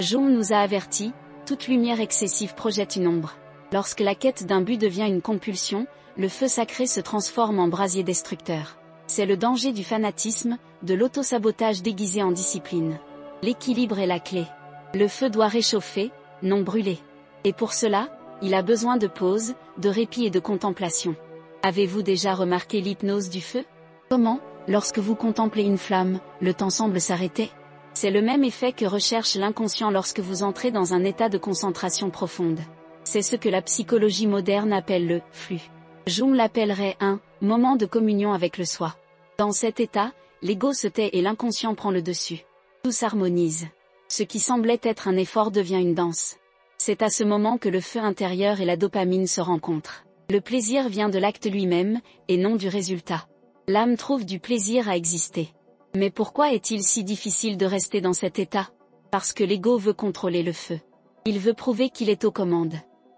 Jung nous a avertis, toute lumière excessive projette une ombre. Lorsque la quête d'un but devient une compulsion, le feu sacré se transforme en brasier destructeur. C'est le danger du fanatisme, de l'autosabotage déguisé en discipline. L'équilibre est la clé. Le feu doit réchauffer, non brûler. Et pour cela, il a besoin de pause, de répit et de contemplation. Avez-vous déjà remarqué l'hypnose du feu? Comment, lorsque vous contemplez une flamme, le temps semble s'arrêter? C'est le même effet que recherche l'inconscient lorsque vous entrez dans un état de concentration profonde. C'est ce que la psychologie moderne appelle le « flux ». Jung l'appellerait un « moment de communion avec le soi ». Dans cet état, l'ego se tait et l'inconscient prend le dessus. Tout s'harmonise. Ce qui semblait être un effort devient une danse. C'est à ce moment que le feu intérieur et la dopamine se rencontrent. Le plaisir vient de l'acte lui-même, et non du résultat. L'âme trouve du plaisir à exister. Mais pourquoi est-il si difficile de rester dans cet état? Parce que l'ego veut contrôler le feu. Il veut prouver qu'il est aux commandes.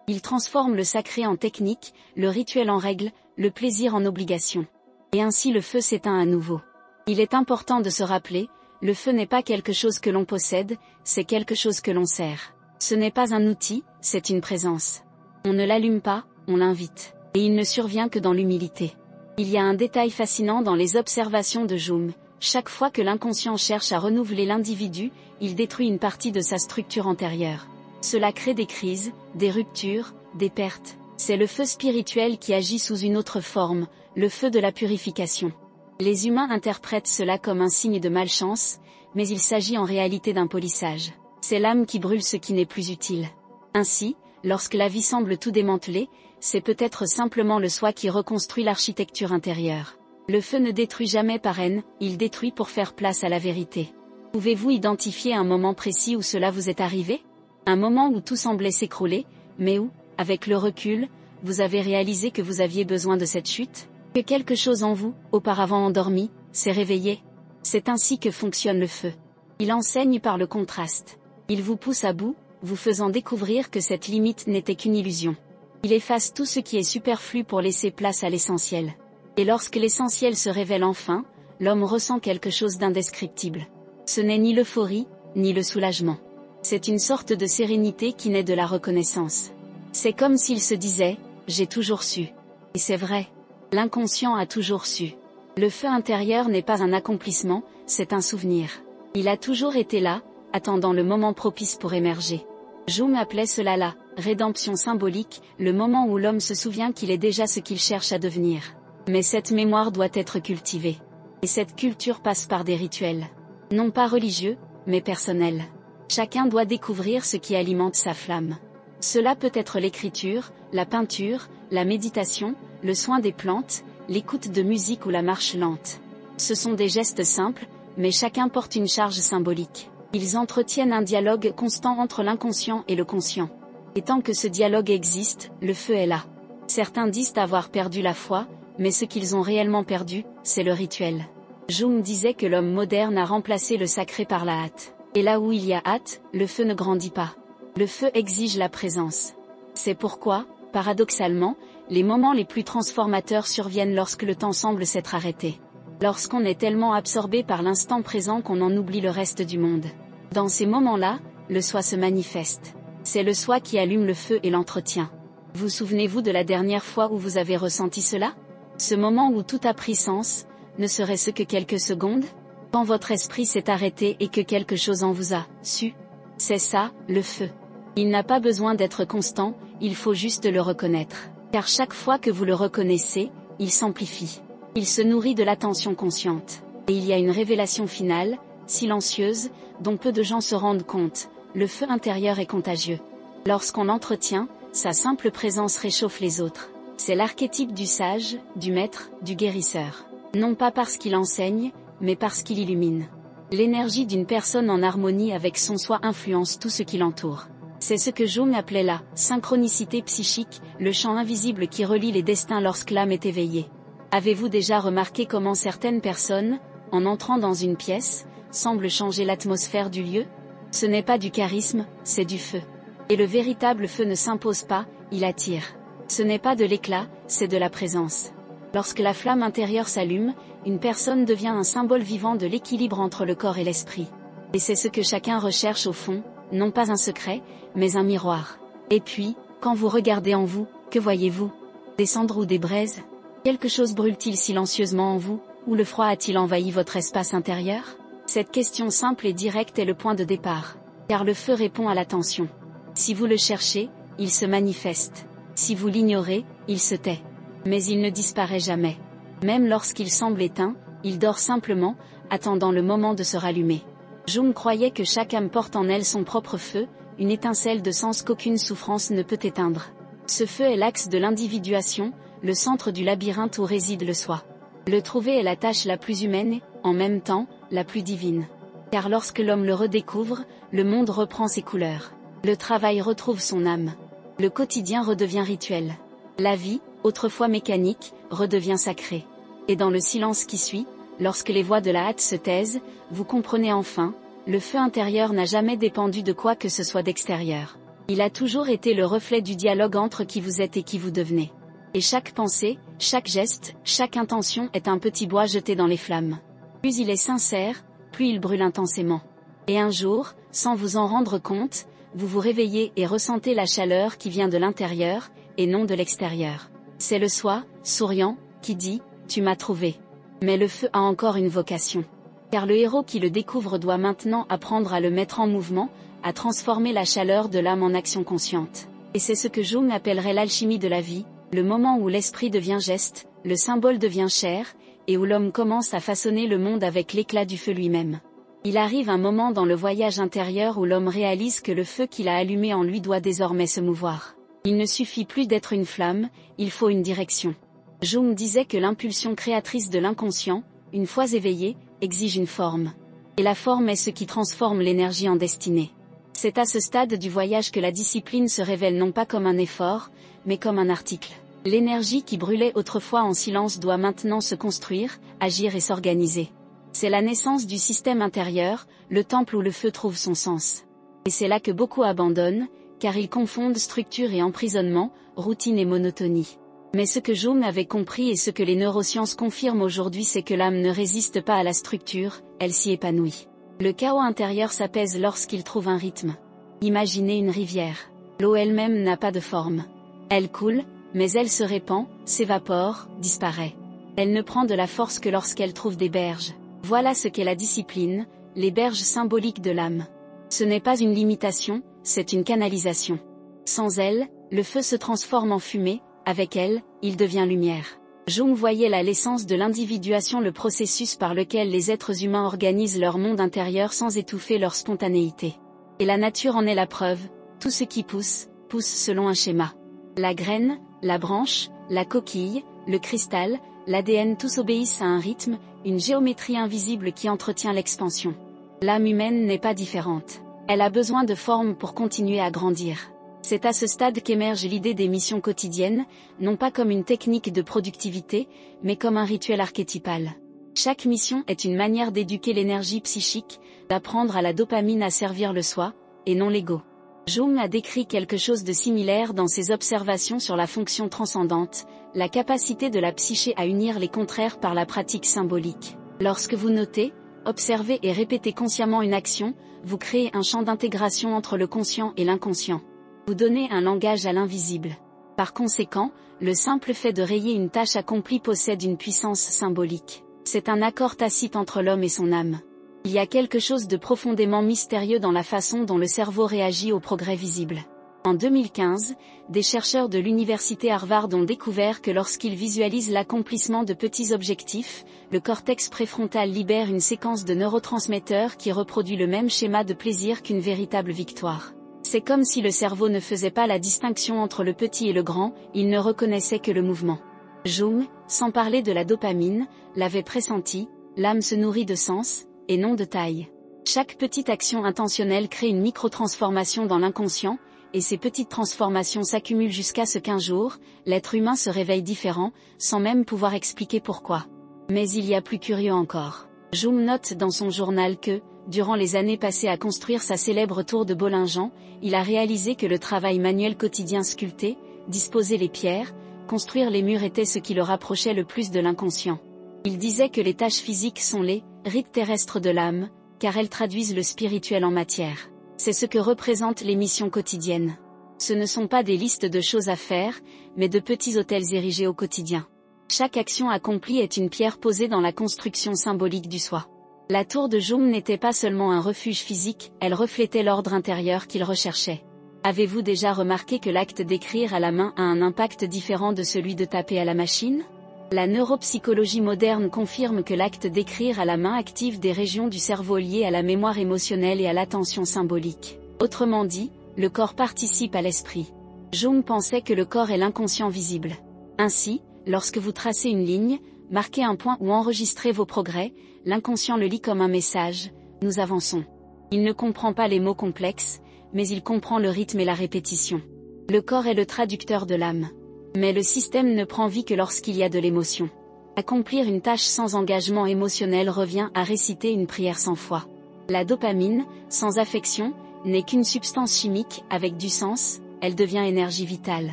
Il transforme le sacré en technique, le rituel en règle, le plaisir en obligation. Et ainsi le feu s'éteint à nouveau. Il est important de se rappeler, le feu n'est pas quelque chose que l'on possède, c'est quelque chose que l'on sert. Ce n'est pas un outil, c'est une présence. On ne l'allume pas, on l'invite. Et il ne survient que dans l'humilité. Il y a un détail fascinant dans les observations de Jung. Chaque fois que l'inconscient cherche à renouveler l'individu, il détruit une partie de sa structure antérieure. Cela crée des crises, des ruptures, des pertes. C'est le feu spirituel qui agit sous une autre forme, le feu de la purification. Les humains interprètent cela comme un signe de malchance, mais il s'agit en réalité d'un polissage. C'est l'âme qui brûle ce qui n'est plus utile. Ainsi, lorsque la vie semble tout démanteler, c'est peut-être simplement le soi qui reconstruit l'architecture intérieure. Le feu ne détruit jamais par haine, il détruit pour faire place à la vérité. Pouvez-vous identifier un moment précis où cela vous est arrivé? Un moment où tout semblait s'écrouler, mais où, avec le recul, vous avez réalisé que vous aviez besoin de cette chute? Que quelque chose en vous, auparavant endormi, s'est réveillé? C'est ainsi que fonctionne le feu. Il enseigne par le contraste. Il vous pousse à bout, vous faisant découvrir que cette limite n'était qu'une illusion. Il efface tout ce qui est superflu pour laisser place à l'essentiel. Et lorsque l'essentiel se révèle enfin, l'homme ressent quelque chose d'indescriptible. Ce n'est ni l'euphorie, ni le soulagement. C'est une sorte de sérénité qui naît de la reconnaissance. C'est comme s'il se disait, j'ai toujours su. Et c'est vrai. L'inconscient a toujours su. Le feu intérieur n'est pas un accomplissement, c'est un souvenir. Il a toujours été là, attendant le moment propice pour émerger. Jung appelait cela la rédemption symbolique, le moment où l'homme se souvient qu'il est déjà ce qu'il cherche à devenir. Mais cette mémoire doit être cultivée. Et cette culture passe par des rituels. Non pas religieux, mais personnels. Chacun doit découvrir ce qui alimente sa flamme. Cela peut être l'écriture, la peinture, la méditation, le soin des plantes, l'écoute de musique ou la marche lente. Ce sont des gestes simples, mais chacun porte une charge symbolique. Ils entretiennent un dialogue constant entre l'inconscient et le conscient. Et tant que ce dialogue existe, le feu est là. Certains disent avoir perdu la foi, mais ce qu'ils ont réellement perdu, c'est le rituel. Jung disait que l'homme moderne a remplacé le sacré par la hâte. Et là où il y a hâte, le feu ne grandit pas. Le feu exige la présence. C'est pourquoi, paradoxalement, les moments les plus transformateurs surviennent lorsque le temps semble s'être arrêté. Lorsqu'on est tellement absorbé par l'instant présent qu'on en oublie le reste du monde. Dans ces moments-là, le soi se manifeste. C'est le soi qui allume le feu et l'entretient. Vous souvenez-vous de la dernière fois où vous avez ressenti cela? Ce moment où tout a pris sens, ne serait-ce que quelques secondes? Quand votre esprit s'est arrêté et que quelque chose en vous a su? C'est ça, le feu. Il n'a pas besoin d'être constant, il faut juste le reconnaître. Car chaque fois que vous le reconnaissez, il s'amplifie. Il se nourrit de l'attention consciente. Et il y a une révélation finale, silencieuse, dont peu de gens se rendent compte. Le feu intérieur est contagieux. Lorsqu'on l'entretient, sa simple présence réchauffe les autres. C'est l'archétype du sage, du maître, du guérisseur. Non pas parce qu'il enseigne, mais parce qu'il illumine. L'énergie d'une personne en harmonie avec son soi influence tout ce qui l'entoure. C'est ce que Jung appelait la synchronicité psychique, le champ invisible qui relie les destins lorsque l'âme est éveillée. Avez-vous déjà remarqué comment certaines personnes, en entrant dans une pièce, semblent changer l'atmosphère du lieu? Ce n'est pas du charisme, c'est du feu. Et le véritable feu ne s'impose pas, il attire. Ce n'est pas de l'éclat, c'est de la présence. Lorsque la flamme intérieure s'allume, une personne devient un symbole vivant de l'équilibre entre le corps et l'esprit. Et c'est ce que chacun recherche au fond, non pas un secret, mais un miroir. Et puis, quand vous regardez en vous, que voyez-vous? Des cendres ou des braises? Quelque chose brûle-t-il silencieusement en vous, ou le froid a-t-il envahi votre espace intérieur? Cette question simple et directe est le point de départ. Car le feu répond à l'attention. Si vous le cherchez, il se manifeste. Si vous l'ignorez, il se tait. Mais il ne disparaît jamais. Même lorsqu'il semble éteint, il dort simplement, attendant le moment de se rallumer. Jung croyait que chaque âme porte en elle son propre feu, une étincelle de sens qu'aucune souffrance ne peut éteindre. Ce feu est l'axe de l'individuation, le centre du labyrinthe où réside le soi. Le trouver est la tâche la plus humaine et, en même temps, la plus divine. Car lorsque l'homme le redécouvre, le monde reprend ses couleurs. Le travail retrouve son âme. Le quotidien redevient rituel. La vie, autrefois mécanique, redevient sacrée. Et dans le silence qui suit, lorsque les voix de la hâte se taisent, vous comprenez enfin, le feu intérieur n'a jamais dépendu de quoi que ce soit d'extérieur. Il a toujours été le reflet du dialogue entre qui vous êtes et qui vous devenez. Et chaque pensée, chaque geste, chaque intention est un petit bois jeté dans les flammes. Plus il est sincère, plus il brûle intensément. Et un jour, sans vous en rendre compte, vous vous réveillez et ressentez la chaleur qui vient de l'intérieur, et non de l'extérieur. C'est le soi, souriant, qui dit « Tu m'as trouvé ». Mais le feu a encore une vocation. Car le héros qui le découvre doit maintenant apprendre à le mettre en mouvement, à transformer la chaleur de l'âme en action consciente. Et c'est ce que Jung appellerait l'alchimie de la vie, le moment où l'esprit devient geste, le symbole devient chair, et où l'homme commence à façonner le monde avec l'éclat du feu lui-même. Il arrive un moment dans le voyage intérieur où l'homme réalise que le feu qu'il a allumé en lui doit désormais se mouvoir. Il ne suffit plus d'être une flamme, il faut une direction. Jung disait que l'impulsion créatrice de l'inconscient, une fois éveillée, exige une forme. Et la forme est ce qui transforme l'énergie en destinée. C'est à ce stade du voyage que la discipline se révèle non pas comme un effort, mais comme un article. L'énergie qui brûlait autrefois en silence doit maintenant se construire, agir et s'organiser. C'est la naissance du système intérieur, le temple où le feu trouve son sens. Et c'est là que beaucoup abandonnent, car ils confondent structure et emprisonnement, routine et monotonie. Mais ce que Jung avait compris et ce que les neurosciences confirment aujourd'hui, c'est que l'âme ne résiste pas à la structure, elle s'y épanouit. Le chaos intérieur s'apaise lorsqu'il trouve un rythme. Imaginez une rivière. L'eau elle-même n'a pas de forme. Elle coule, mais elle se répand, s'évapore, disparaît. Elle ne prend de la force que lorsqu'elle trouve des berges. Voilà ce qu'est la discipline, les berges symboliques de l'âme. Ce n'est pas une limitation, c'est une canalisation. Sans elle, le feu se transforme en fumée, avec elle, il devient lumière. Jung voyait là l'essence de l'individuation, le processus par lequel les êtres humains organisent leur monde intérieur sans étouffer leur spontanéité. Et la nature en est la preuve, tout ce qui pousse, pousse selon un schéma. La graine, la branche, la coquille, le cristal, l'ADN, tous obéissent à un rythme, une géométrie invisible qui entretient l'expansion. L'âme humaine n'est pas différente. Elle a besoin de forme pour continuer à grandir. C'est à ce stade qu'émerge l'idée des missions quotidiennes, non pas comme une technique de productivité, mais comme un rituel archétypal. Chaque mission est une manière d'éduquer l'énergie psychique, d'apprendre à la dopamine à servir le soi, et non l'ego. Jung a décrit quelque chose de similaire dans ses observations sur la fonction transcendante, la capacité de la psyché à unir les contraires par la pratique symbolique. Lorsque vous notez, observez et répétez consciemment une action, vous créez un champ d'intégration entre le conscient et l'inconscient. Vous donnez un langage à l'invisible. Par conséquent, le simple fait de rayer une tâche accomplie possède une puissance symbolique. C'est un accord tacite entre l'homme et son âme. Il y a quelque chose de profondément mystérieux dans la façon dont le cerveau réagit au progrès visible. En 2015, des chercheurs de l'université Harvard ont découvert que lorsqu'ils visualisent l'accomplissement de petits objectifs, le cortex préfrontal libère une séquence de neurotransmetteurs qui reproduit le même schéma de plaisir qu'une véritable victoire. C'est comme si le cerveau ne faisait pas la distinction entre le petit et le grand, il ne reconnaissait que le mouvement. Jung, sans parler de la dopamine, l'avait pressenti, l'âme se nourrit de sens, et non de taille. Chaque petite action intentionnelle crée une micro-transformation dans l'inconscient, et ces petites transformations s'accumulent jusqu'à ce qu'un jour, l'être humain se réveille différent, sans même pouvoir expliquer pourquoi. Mais il y a plus curieux encore. Jung note dans son journal que, durant les années passées à construire sa célèbre tour de Bollingen, il a réalisé que le travail manuel quotidien sculpter, disposer les pierres, construire les murs était ce qui le rapprochait le plus de l'inconscient. Il disait que les tâches physiques sont les rites terrestres de l'âme, car elles traduisent le spirituel en matière. C'est ce que représentent les missions quotidiennes. Ce ne sont pas des listes de choses à faire, mais de petits autels érigés au quotidien. Chaque action accomplie est une pierre posée dans la construction symbolique du soi. La tour de Jung n'était pas seulement un refuge physique, elle reflétait l'ordre intérieur qu'il recherchait. Avez-vous déjà remarqué que l'acte d'écrire à la main a un impact différent de celui de taper à la machine ? La neuropsychologie moderne confirme que l'acte d'écrire à la main active des régions du cerveau liées à la mémoire émotionnelle et à l'attention symbolique. Autrement dit, le corps participe à l'esprit. Jung pensait que le corps est l'inconscient visible. Ainsi, lorsque vous tracez une ligne, marquez un point ou enregistrez vos progrès, l'inconscient le lit comme un message, nous avançons. Il ne comprend pas les mots complexes, mais il comprend le rythme et la répétition. Le corps est le traducteur de l'âme. Mais le système ne prend vie que lorsqu'il y a de l'émotion. Accomplir une tâche sans engagement émotionnel revient à réciter une prière sans foi. La dopamine, sans affection, n'est qu'une substance chimique avec du sens, elle devient énergie vitale.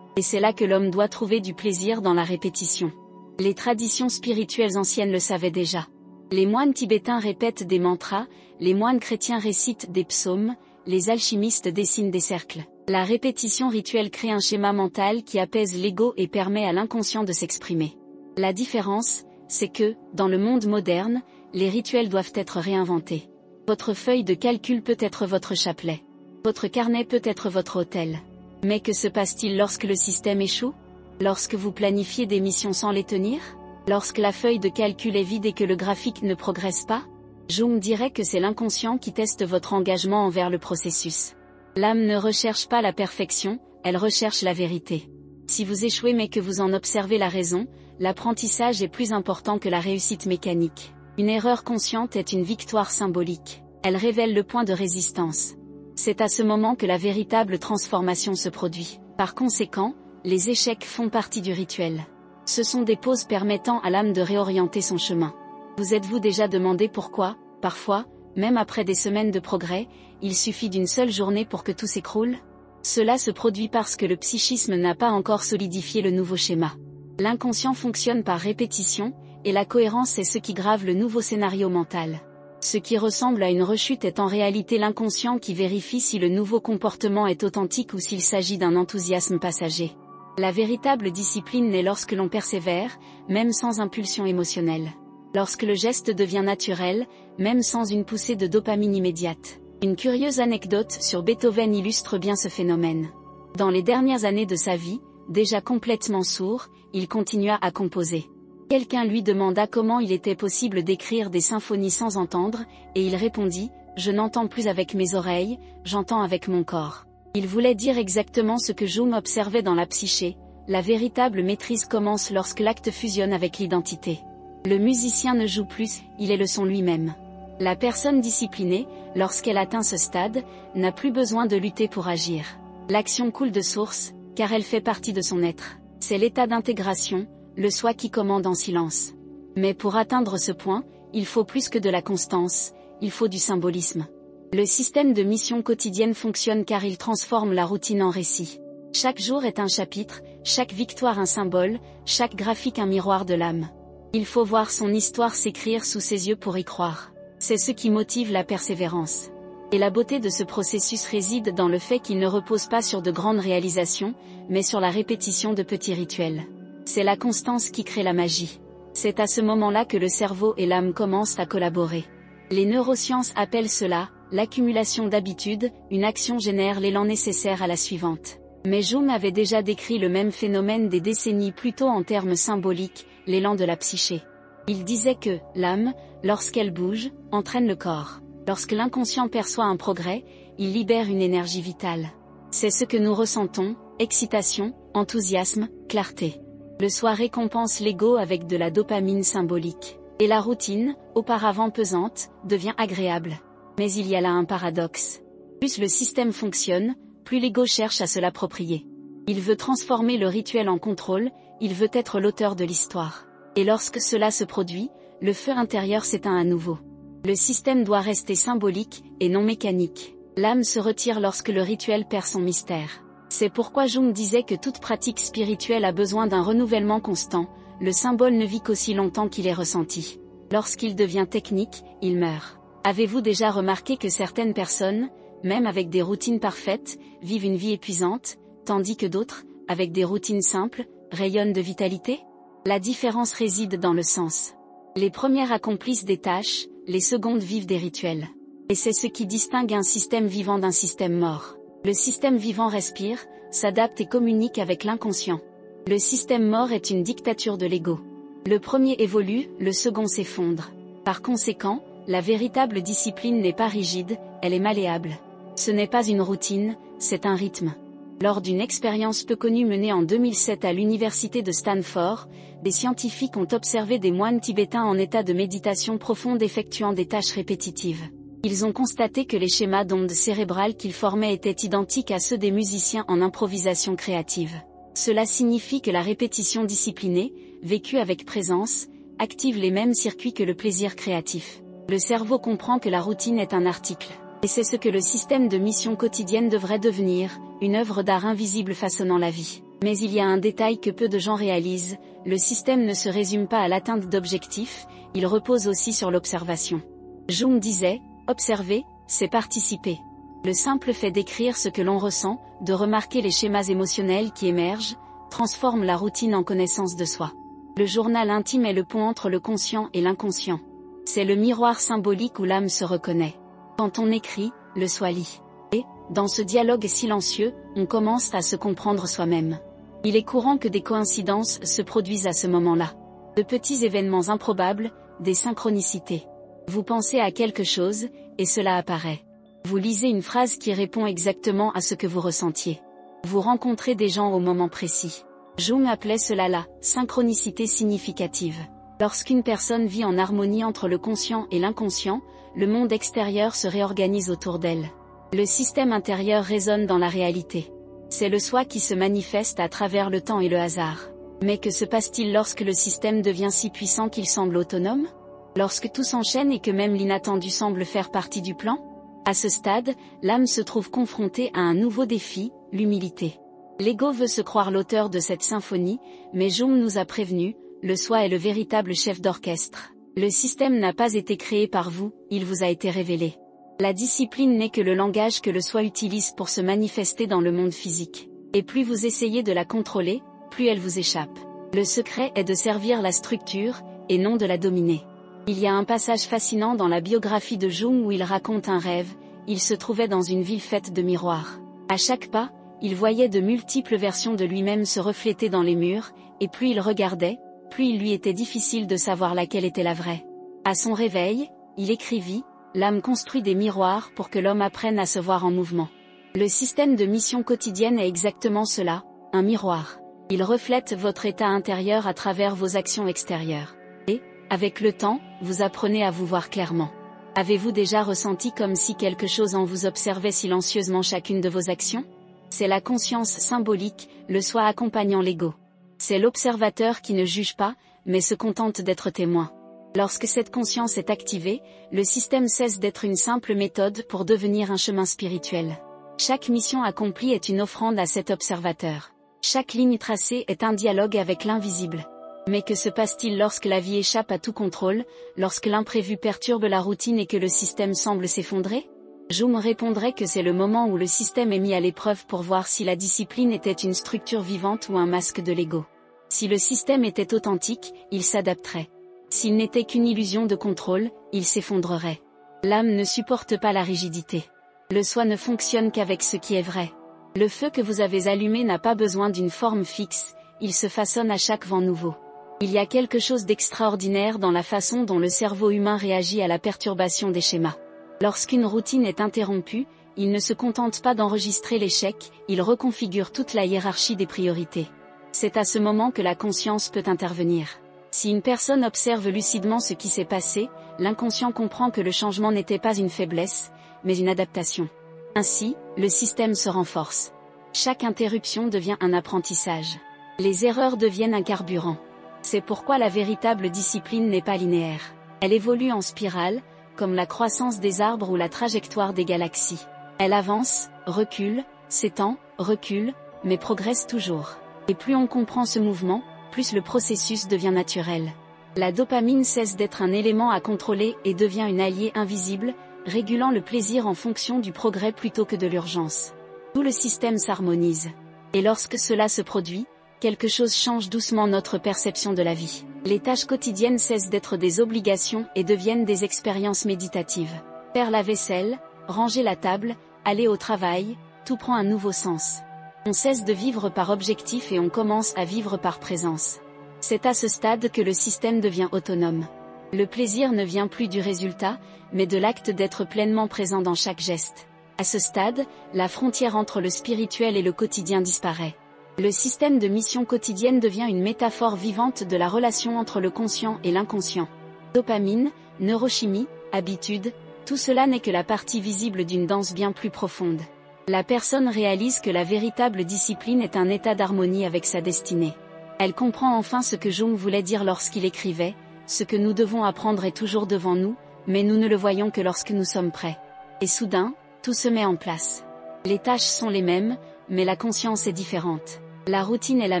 Et c'est là que l'homme doit trouver du plaisir dans la répétition. Les traditions spirituelles anciennes le savaient déjà. Les moines tibétains répètent des mantras, les moines chrétiens récitent des psaumes, les alchimistes dessinent des cercles. La répétition rituelle crée un schéma mental qui apaise l'ego et permet à l'inconscient de s'exprimer. La différence, c'est que, dans le monde moderne, les rituels doivent être réinventés. Votre feuille de calcul peut être votre chapelet. Votre carnet peut être votre autel. Mais que se passe-t-il lorsque le système échoue? Lorsque vous planifiez des missions sans les tenir? Lorsque la feuille de calcul est vide et que le graphique ne progresse pas? Jung dirait que c'est l'inconscient qui teste votre engagement envers le processus. L'âme ne recherche pas la perfection, elle recherche la vérité. Si vous échouez mais que vous en observez la raison, l'apprentissage est plus important que la réussite mécanique. Une erreur consciente est une victoire symbolique. Elle révèle le point de résistance. C'est à ce moment que la véritable transformation se produit. Par conséquent, les échecs font partie du rituel. Ce sont des pauses permettant à l'âme de réorienter son chemin. Vous êtes-vous déjà demandé pourquoi, parfois, même après des semaines de progrès, il suffit d'une seule journée pour que tout s'écroule? Cela se produit parce que le psychisme n'a pas encore solidifié le nouveau schéma. L'inconscient fonctionne par répétition, et la cohérence est ce qui grave le nouveau scénario mental. Ce qui ressemble à une rechute est en réalité l'inconscient qui vérifie si le nouveau comportement est authentique ou s'il s'agit d'un enthousiasme passager. La véritable discipline naît lorsque l'on persévère, même sans impulsion émotionnelle. Lorsque le geste devient naturel, même sans une poussée de dopamine immédiate. Une curieuse anecdote sur Beethoven illustre bien ce phénomène. Dans les dernières années de sa vie, déjà complètement sourd, il continua à composer. Quelqu'un lui demanda comment il était possible d'écrire des symphonies sans entendre, et il répondit « Je n'entends plus avec mes oreilles, j'entends avec mon corps ». Il voulait dire exactement ce que Jung observait dans la psyché, la véritable maîtrise commence lorsque l'acte fusionne avec l'identité. Le musicien ne joue plus, il est le son lui-même. La personne disciplinée, lorsqu'elle atteint ce stade, n'a plus besoin de lutter pour agir. L'action coule de source, car elle fait partie de son être. C'est l'état d'intégration, le soi qui commande en silence. Mais pour atteindre ce point, il faut plus que de la constance, il faut du symbolisme. Le système de mission quotidienne fonctionne car il transforme la routine en récit. Chaque jour est un chapitre, chaque victoire un symbole, chaque graphique un miroir de l'âme. Il faut voir son histoire s'écrire sous ses yeux pour y croire. C'est ce qui motive la persévérance. Et la beauté de ce processus réside dans le fait qu'il ne repose pas sur de grandes réalisations, mais sur la répétition de petits rituels. C'est la constance qui crée la magie. C'est à ce moment-là que le cerveau et l'âme commencent à collaborer. Les neurosciences appellent cela l'accumulation d'habitudes, une action génère l'élan nécessaire à la suivante. Mais Jung avait déjà décrit le même phénomène des décennies plus tôt en termes symboliques, l'élan de la psyché. Il disait que l'âme, lorsqu'elle bouge, entraîne le corps. Lorsque l'inconscient perçoit un progrès, il libère une énergie vitale. C'est ce que nous ressentons, excitation, enthousiasme, clarté. Le soi récompense l'ego avec de la dopamine symbolique. Et la routine, auparavant pesante, devient agréable. Mais il y a là un paradoxe. Plus le système fonctionne, plus l'ego cherche à se l'approprier. Il veut transformer le rituel en contrôle, il veut être l'auteur de l'histoire. Et lorsque cela se produit, le feu intérieur s'éteint à nouveau. Le système doit rester symbolique, et non mécanique. L'âme se retire lorsque le rituel perd son mystère. C'est pourquoi Jung disait que toute pratique spirituelle a besoin d'un renouvellement constant, le symbole ne vit qu'aussi longtemps qu'il est ressenti. Lorsqu'il devient technique, il meurt. Avez-vous déjà remarqué que certaines personnes, même avec des routines parfaites, vivent une vie épuisante, tandis que d'autres, avec des routines simples, rayonnent de vitalité? La différence réside dans le sens. Les premières accomplissent des tâches, les secondes vivent des rituels. Et c'est ce qui distingue un système vivant d'un système mort. Le système vivant respire, s'adapte et communique avec l'inconscient. Le système mort est une dictature de l'ego. Le premier évolue, le second s'effondre. Par conséquent, la véritable discipline n'est pas rigide, elle est malléable. Ce n'est pas une routine, c'est un rythme. Lors d'une expérience peu connue menée en 2007 à l'université de Stanford, des scientifiques ont observé des moines tibétains en état de méditation profonde effectuant des tâches répétitives. Ils ont constaté que les schémas d'ondes cérébrales qu'ils formaient étaient identiques à ceux des musiciens en improvisation créative. Cela signifie que la répétition disciplinée, vécue avec présence, active les mêmes circuits que le plaisir créatif. Le cerveau comprend que la routine est un article. Et c'est ce que le système de mission quotidienne devrait devenir, une œuvre d'art invisible façonnant la vie. Mais il y a un détail que peu de gens réalisent, le système ne se résume pas à l'atteinte d'objectifs, il repose aussi sur l'observation. Jung disait, observer, c'est participer. Le simple fait d'écrire ce que l'on ressent, de remarquer les schémas émotionnels qui émergent, transforme la routine en connaissance de soi. Le journal intime est le pont entre le conscient et l'inconscient. C'est le miroir symbolique où l'âme se reconnaît. Quand on écrit, le soi lit. Et, dans ce dialogue silencieux, on commence à se comprendre soi-même. Il est courant que des coïncidences se produisent à ce moment-là. De petits événements improbables, des synchronicités. Vous pensez à quelque chose, et cela apparaît. Vous lisez une phrase qui répond exactement à ce que vous ressentiez. Vous rencontrez des gens au moment précis. Jung appelait cela la synchronicité significative. Lorsqu'une personne vit en harmonie entre le conscient et l'inconscient, le monde extérieur se réorganise autour d'elle. Le système intérieur résonne dans la réalité. C'est le soi qui se manifeste à travers le temps et le hasard. Mais que se passe-t-il lorsque le système devient si puissant qu'il semble autonome? Lorsque tout s'enchaîne et que même l'inattendu semble faire partie du plan? À ce stade, l'âme se trouve confrontée à un nouveau défi, l'humilité. L'ego veut se croire l'auteur de cette symphonie, mais Jung nous a prévenus, le soi est le véritable chef d'orchestre. Le système n'a pas été créé par vous, il vous a été révélé. La discipline n'est que le langage que le soi utilise pour se manifester dans le monde physique. Et plus vous essayez de la contrôler, plus elle vous échappe. Le secret est de servir la structure, et non de la dominer. Il y a un passage fascinant dans la biographie de Jung où il raconte un rêve, il se trouvait dans une ville faite de miroirs. À chaque pas, il voyait de multiples versions de lui-même se refléter dans les murs, et plus il regardait, plus il lui était difficile de savoir laquelle était la vraie. À son réveil, il écrivit, « L'âme construit des miroirs pour que l'homme apprenne à se voir en mouvement. » Le système de mission quotidienne est exactement cela, un miroir. Il reflète votre état intérieur à travers vos actions extérieures. Et, avec le temps, vous apprenez à vous voir clairement. Avez-vous déjà ressenti comme si quelque chose en vous observait silencieusement chacune de vos actions? C'est la conscience symbolique, le soi accompagnant l'ego. C'est l'observateur qui ne juge pas, mais se contente d'être témoin. Lorsque cette conscience est activée, le système cesse d'être une simple méthode pour devenir un chemin spirituel. Chaque mission accomplie est une offrande à cet observateur. Chaque ligne tracée est un dialogue avec l'invisible. Mais que se passe-t-il lorsque la vie échappe à tout contrôle, lorsque l'imprévu perturbe la routine et que le système semble s'effondrer? Jung répondrait que c'est le moment où le système est mis à l'épreuve pour voir si la discipline était une structure vivante ou un masque de l'ego. Si le système était authentique, il s'adapterait. S'il n'était qu'une illusion de contrôle, il s'effondrerait. L'âme ne supporte pas la rigidité. Le soi ne fonctionne qu'avec ce qui est vrai. Le feu que vous avez allumé n'a pas besoin d'une forme fixe, il se façonne à chaque vent nouveau. Il y a quelque chose d'extraordinaire dans la façon dont le cerveau humain réagit à la perturbation des schémas. Lorsqu'une routine est interrompue, il ne se contente pas d'enregistrer l'échec, il reconfigure toute la hiérarchie des priorités. C'est à ce moment que la conscience peut intervenir. Si une personne observe lucidement ce qui s'est passé, l'inconscient comprend que le changement n'était pas une faiblesse, mais une adaptation. Ainsi, le système se renforce. Chaque interruption devient un apprentissage. Les erreurs deviennent un carburant. C'est pourquoi la véritable discipline n'est pas linéaire. Elle évolue en spirale, comme la croissance des arbres ou la trajectoire des galaxies. Elle avance, recule, s'étend, recule, mais progresse toujours. Et plus on comprend ce mouvement, plus le processus devient naturel. La dopamine cesse d'être un élément à contrôler et devient une alliée invisible, régulant le plaisir en fonction du progrès plutôt que de l'urgence. Tout le système s'harmonise. Et lorsque cela se produit, quelque chose change doucement notre perception de la vie. Les tâches quotidiennes cessent d'être des obligations et deviennent des expériences méditatives. Faire la vaisselle, ranger la table, aller au travail, tout prend un nouveau sens. On cesse de vivre par objectif et on commence à vivre par présence. C'est à ce stade que le système devient autonome. Le plaisir ne vient plus du résultat, mais de l'acte d'être pleinement présent dans chaque geste. À ce stade, la frontière entre le spirituel et le quotidien disparaît. Le système de mission quotidienne devient une métaphore vivante de la relation entre le conscient et l'inconscient. Dopamine, neurochimie, habitude, tout cela n'est que la partie visible d'une danse bien plus profonde. La personne réalise que la véritable discipline est un état d'harmonie avec sa destinée. Elle comprend enfin ce que Jung voulait dire lorsqu'il écrivait « Ce que nous devons apprendre est toujours devant nous, mais nous ne le voyons que lorsque nous sommes prêts. » Et soudain, tout se met en place. Les tâches sont les mêmes, mais la conscience est différente. La routine est la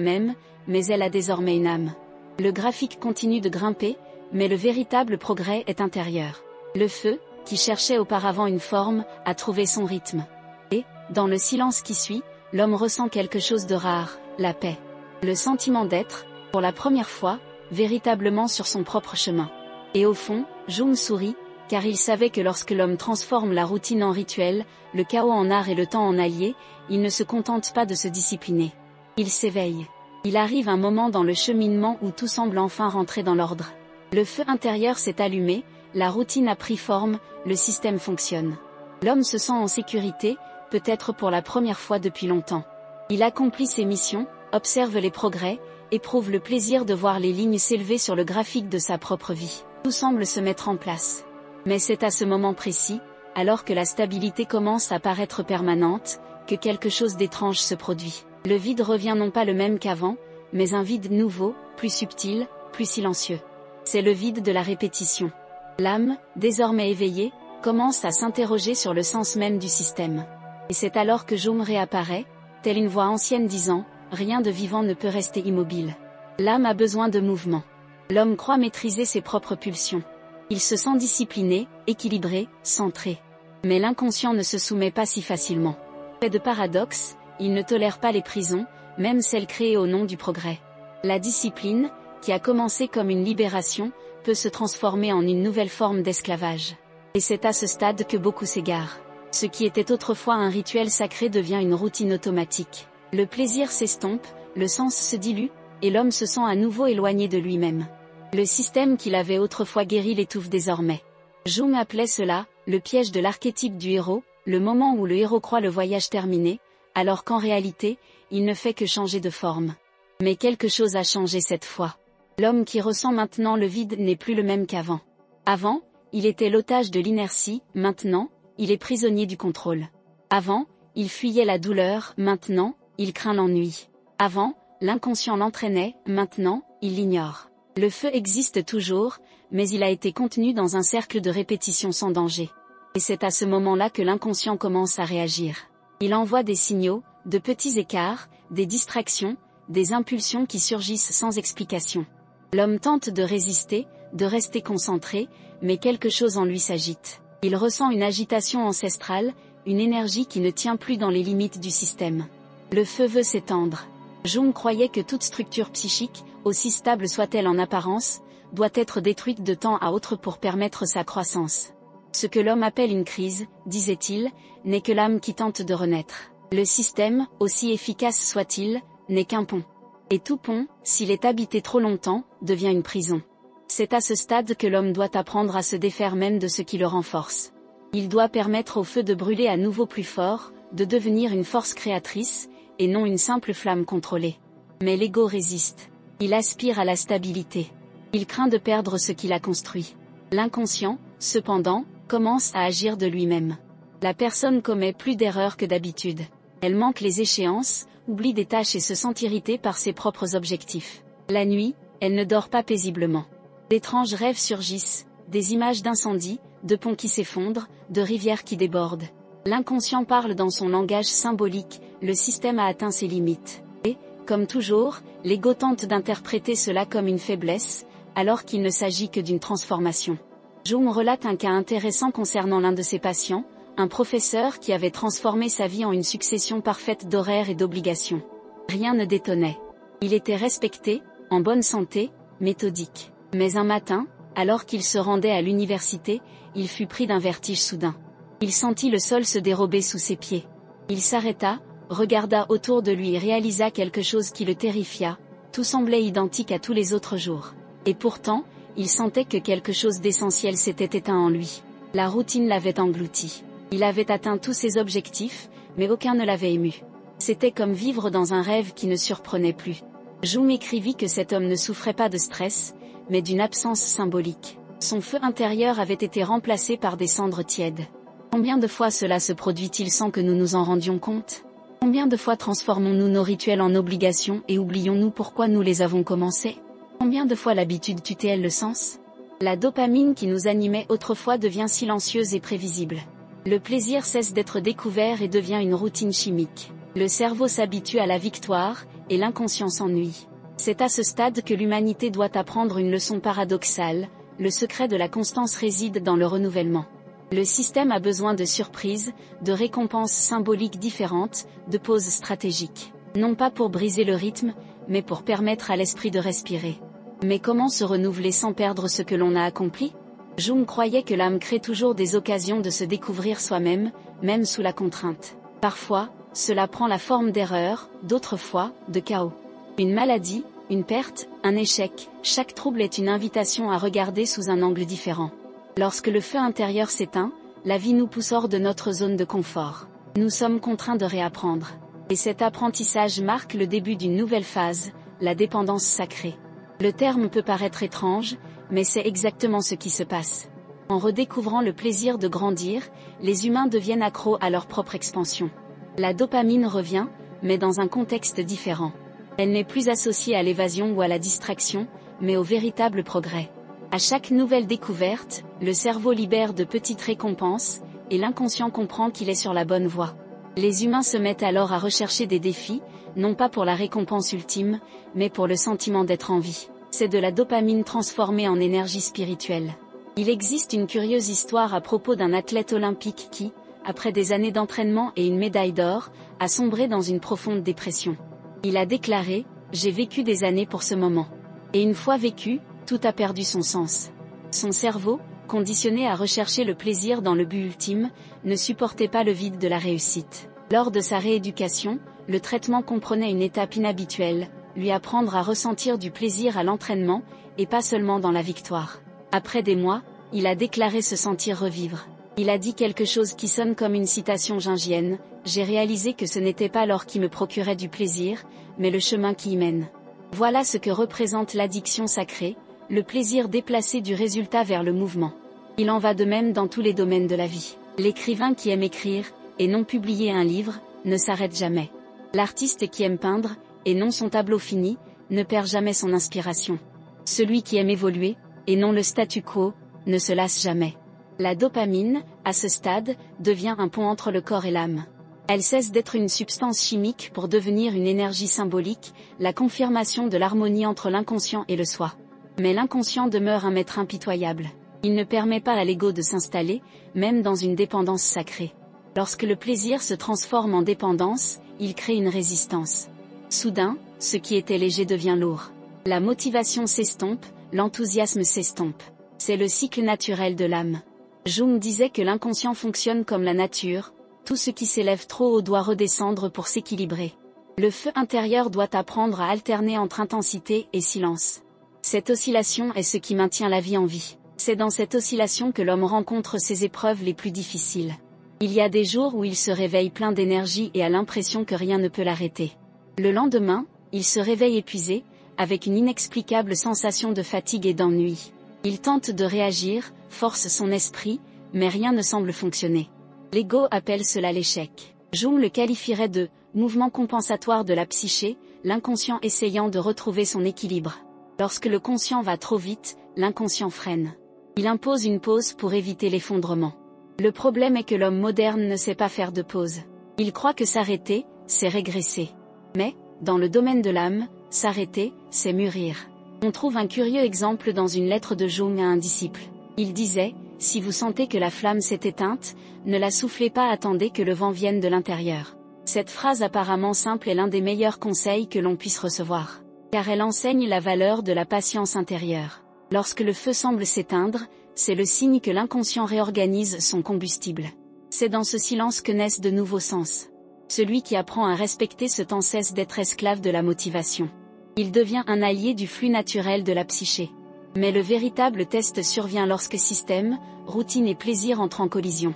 même, mais elle a désormais une âme. Le graphique continue de grimper, mais le véritable progrès est intérieur. Le feu, qui cherchait auparavant une forme, a trouvé son rythme. Et, dans le silence qui suit, l'homme ressent quelque chose de rare, la paix. Le sentiment d'être, pour la première fois, véritablement sur son propre chemin. Et au fond, Jung sourit, car il savait que lorsque l'homme transforme la routine en rituel, le chaos en art et le temps en allié, il ne se contente pas de se discipliner. Il s'éveille. Il arrive un moment dans le cheminement où tout semble enfin rentrer dans l'ordre. Le feu intérieur s'est allumé, la routine a pris forme, le système fonctionne. L'homme se sent en sécurité, peut-être pour la première fois depuis longtemps. Il accomplit ses missions, observe les progrès, éprouve le plaisir de voir les lignes s'élever sur le graphique de sa propre vie. Tout semble se mettre en place. Mais c'est à ce moment précis, alors que la stabilité commence à paraître permanente, que quelque chose d'étrange se produit. Le vide revient non pas le même qu'avant, mais un vide nouveau, plus subtil, plus silencieux. C'est le vide de la répétition. L'âme, désormais éveillée, commence à s'interroger sur le sens même du système. Et c'est alors que Jung réapparaît, telle une voix ancienne disant « Rien de vivant ne peut rester immobile. L'âme a besoin de mouvement. » L'homme croit maîtriser ses propres pulsions. Il se sent discipliné, équilibré, centré. Mais l'inconscient ne se soumet pas si facilement. Fait de paradoxe, il ne tolère pas les prisons, même celles créées au nom du progrès. La discipline, qui a commencé comme une libération, peut se transformer en une nouvelle forme d'esclavage. Et c'est à ce stade que beaucoup s'égarent. Ce qui était autrefois un rituel sacré devient une routine automatique. Le plaisir s'estompe, le sens se dilue, et l'homme se sent à nouveau éloigné de lui-même. Le système qu'il avait autrefois guéri l'étouffe désormais. Jung appelait cela « le piège de l'archétype du héros », le moment où le héros croit le voyage terminé, alors qu'en réalité, il ne fait que changer de forme. Mais quelque chose a changé cette fois. L'homme qui ressent maintenant le vide n'est plus le même qu'avant. Avant, il était l'otage de l'inertie, maintenant, il est prisonnier du contrôle. Avant, il fuyait la douleur, maintenant, il craint l'ennui. Avant, l'inconscient l'entraînait, maintenant, il l'ignore. Le feu existe toujours, mais il a été contenu dans un cercle de répétition sans danger. Et c'est à ce moment-là que l'inconscient commence à réagir. Il envoie des signaux, de petits écarts, des distractions, des impulsions qui surgissent sans explication. L'homme tente de résister, de rester concentré, mais quelque chose en lui s'agite. Il ressent une agitation ancestrale, une énergie qui ne tient plus dans les limites du système. Le feu veut s'étendre. Jung croyait que toute structure psychique, aussi stable soit-elle en apparence, doit être détruite de temps à autre pour permettre sa croissance. Ce que l'homme appelle une crise, disait-il, n'est que l'âme qui tente de renaître. Le système, aussi efficace soit-il, n'est qu'un pont. Et tout pont, s'il est habité trop longtemps, devient une prison. C'est à ce stade que l'homme doit apprendre à se défaire même de ce qui le renforce. Il doit permettre au feu de brûler à nouveau plus fort, de devenir une force créatrice, et non une simple flamme contrôlée. Mais l'ego résiste. Il aspire à la stabilité. Il craint de perdre ce qu'il a construit. L'inconscient, cependant, commence à agir de lui-même. La personne commet plus d'erreurs que d'habitude. Elle manque les échéances, oublie des tâches et se sent irritée par ses propres objectifs. La nuit, elle ne dort pas paisiblement. D'étranges rêves surgissent, des images d'incendies, de ponts qui s'effondrent, de rivières qui débordent. L'inconscient parle dans son langage symbolique, le système a atteint ses limites. Et, comme toujours, l'ego tente d'interpréter cela comme une faiblesse, alors qu'il ne s'agit que d'une transformation. Jung relate un cas intéressant concernant l'un de ses patients, un professeur qui avait transformé sa vie en une succession parfaite d'horaires et d'obligations. Rien ne détonnait. Il était respecté, en bonne santé, méthodique. Mais un matin, alors qu'il se rendait à l'université, il fut pris d'un vertige soudain. Il sentit le sol se dérober sous ses pieds. Il s'arrêta, regarda autour de lui et réalisa quelque chose qui le terrifia, tout semblait identique à tous les autres jours. Et pourtant, il sentait que quelque chose d'essentiel s'était éteint en lui. La routine l'avait englouti. Il avait atteint tous ses objectifs, mais aucun ne l'avait ému. C'était comme vivre dans un rêve qui ne surprenait plus. Jung écrivit que cet homme ne souffrait pas de stress, mais d'une absence symbolique. Son feu intérieur avait été remplacé par des cendres tièdes. Combien de fois cela se produit-il sans que nous nous en rendions compte? Combien de fois transformons-nous nos rituels en obligations et oublions-nous pourquoi nous les avons commencés? Combien de fois l'habitude tue-t-elle le sens? La dopamine qui nous animait autrefois devient silencieuse et prévisible. Le plaisir cesse d'être découvert et devient une routine chimique. Le cerveau s'habitue à la victoire, et l'inconscient s'ennuie. C'est à ce stade que l'humanité doit apprendre une leçon paradoxale: le secret de la constance réside dans le renouvellement. Le système a besoin de surprises, de récompenses symboliques différentes, de pauses stratégiques. Non pas pour briser le rythme, mais pour permettre à l'esprit de respirer. Mais comment se renouveler sans perdre ce que l'on a accompli? Jung croyait que l'âme crée toujours des occasions de se découvrir soi-même, même sous la contrainte. Parfois, cela prend la forme d'erreurs, d'autres fois, de chaos. Une maladie, une perte, un échec, chaque trouble est une invitation à regarder sous un angle différent. Lorsque le feu intérieur s'éteint, la vie nous pousse hors de notre zone de confort. Nous sommes contraints de réapprendre. Et cet apprentissage marque le début d'une nouvelle phase, la dépendance sacrée. Le terme peut paraître étrange, mais c'est exactement ce qui se passe. En redécouvrant le plaisir de grandir, les humains deviennent accros à leur propre expansion. La dopamine revient, mais dans un contexte différent. Elle n'est plus associée à l'évasion ou à la distraction, mais au véritable progrès. À chaque nouvelle découverte, le cerveau libère de petites récompenses, et l'inconscient comprend qu'il est sur la bonne voie. Les humains se mettent alors à rechercher des défis, non pas pour la récompense ultime, mais pour le sentiment d'être en vie. C'est de la dopamine transformée en énergie spirituelle. Il existe une curieuse histoire à propos d'un athlète olympique qui, après des années d'entraînement et une médaille d'or, a sombré dans une profonde dépression. Il a déclaré: « J'ai vécu des années pour ce moment. Et une fois vécu, tout a perdu son sens. » Son cerveau, conditionné à rechercher le plaisir dans le but ultime, ne supportait pas le vide de la réussite. Lors de sa rééducation, le traitement comprenait une étape inhabituelle: lui apprendre à ressentir du plaisir à l'entraînement, et pas seulement dans la victoire. Après des mois, il a déclaré se sentir revivre. Il a dit quelque chose qui sonne comme une citation jungienne: « J'ai réalisé que ce n'était pas l'or qui me procurait du plaisir, mais le chemin qui y mène. » Voilà ce que représente l'addiction sacrée, le plaisir déplacé du résultat vers le mouvement. Il en va de même dans tous les domaines de la vie. L'écrivain qui aime écrire, et non publier un livre, ne s'arrête jamais. L'artiste qui aime peindre, et non son tableau fini, ne perd jamais son inspiration. Celui qui aime évoluer, et non le statu quo, ne se lasse jamais. La dopamine, à ce stade, devient un pont entre le corps et l'âme. Elle cesse d'être une substance chimique pour devenir une énergie symbolique, la confirmation de l'harmonie entre l'inconscient et le soi. Mais l'inconscient demeure un maître impitoyable. Il ne permet pas à l'ego de s'installer, même dans une dépendance sacrée. Lorsque le plaisir se transforme en dépendance, il crée une résistance. Soudain, ce qui était léger devient lourd. La motivation s'estompe, l'enthousiasme s'estompe. C'est le cycle naturel de l'âme. Jung disait que l'inconscient fonctionne comme la nature: tout ce qui s'élève trop haut doit redescendre pour s'équilibrer. Le feu intérieur doit apprendre à alterner entre intensité et silence. Cette oscillation est ce qui maintient la vie en vie. C'est dans cette oscillation que l'homme rencontre ses épreuves les plus difficiles. Il y a des jours où il se réveille plein d'énergie et a l'impression que rien ne peut l'arrêter. Le lendemain, il se réveille épuisé, avec une inexplicable sensation de fatigue et d'ennui. Il tente de réagir, force son esprit, mais rien ne semble fonctionner. L'ego appelle cela l'échec. Jung le qualifierait de « mouvement compensatoire de la psyché », l'inconscient essayant de retrouver son équilibre. Lorsque le conscient va trop vite, l'inconscient freine. Il impose une pause pour éviter l'effondrement. Le problème est que l'homme moderne ne sait pas faire de pause. Il croit que s'arrêter, c'est régresser. Mais, dans le domaine de l'âme, s'arrêter, c'est mûrir. On trouve un curieux exemple dans une lettre de Jung à un disciple. Il disait: « Si vous sentez que la flamme s'est éteinte, ne la soufflez pas, attendez que le vent vienne de l'intérieur. » Cette phrase apparemment simple est l'un des meilleurs conseils que l'on puisse recevoir. Car elle enseigne la valeur de la patience intérieure. Lorsque le feu semble s'éteindre, c'est le signe que l'inconscient réorganise son combustible. C'est dans ce silence que naissent de nouveaux sens. Celui qui apprend à respecter ce temps cesse d'être esclave de la motivation. Il devient un allié du flux naturel de la psyché. Mais le véritable test survient lorsque système, routine et plaisir entrent en collision.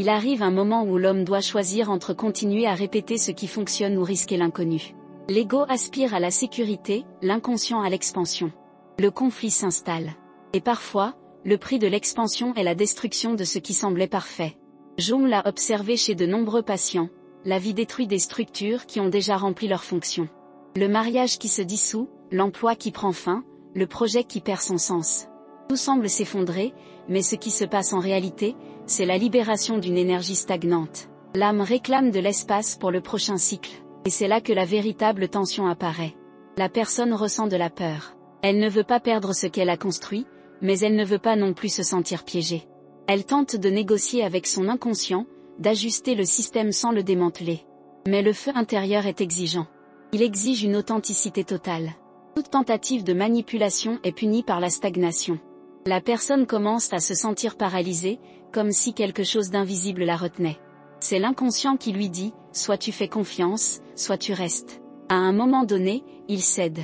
Il arrive un moment où l'homme doit choisir entre continuer à répéter ce qui fonctionne ou risquer l'inconnu. L'ego aspire à la sécurité, l'inconscient à l'expansion. Le conflit s'installe. Et parfois, le prix de l'expansion est la destruction de ce qui semblait parfait. Jung l'a observé chez de nombreux patients, la vie détruit des structures qui ont déjà rempli leur fonction. Le mariage qui se dissout, l'emploi qui prend fin, le projet qui perd son sens. Tout semble s'effondrer, mais ce qui se passe en réalité, c'est la libération d'une énergie stagnante. L'âme réclame de l'espace pour le prochain cycle, et c'est là que la véritable tension apparaît. La personne ressent de la peur. Elle ne veut pas perdre ce qu'elle a construit, mais elle ne veut pas non plus se sentir piégée. Elle tente de négocier avec son inconscient, d'ajuster le système sans le démanteler. Mais le feu intérieur est exigeant. Il exige une authenticité totale. Toute tentative de manipulation est punie par la stagnation. La personne commence à se sentir paralysée, comme si quelque chose d'invisible la retenait. C'est l'inconscient qui lui dit, soit tu fais confiance, soit tu restes. À un moment donné, il cède.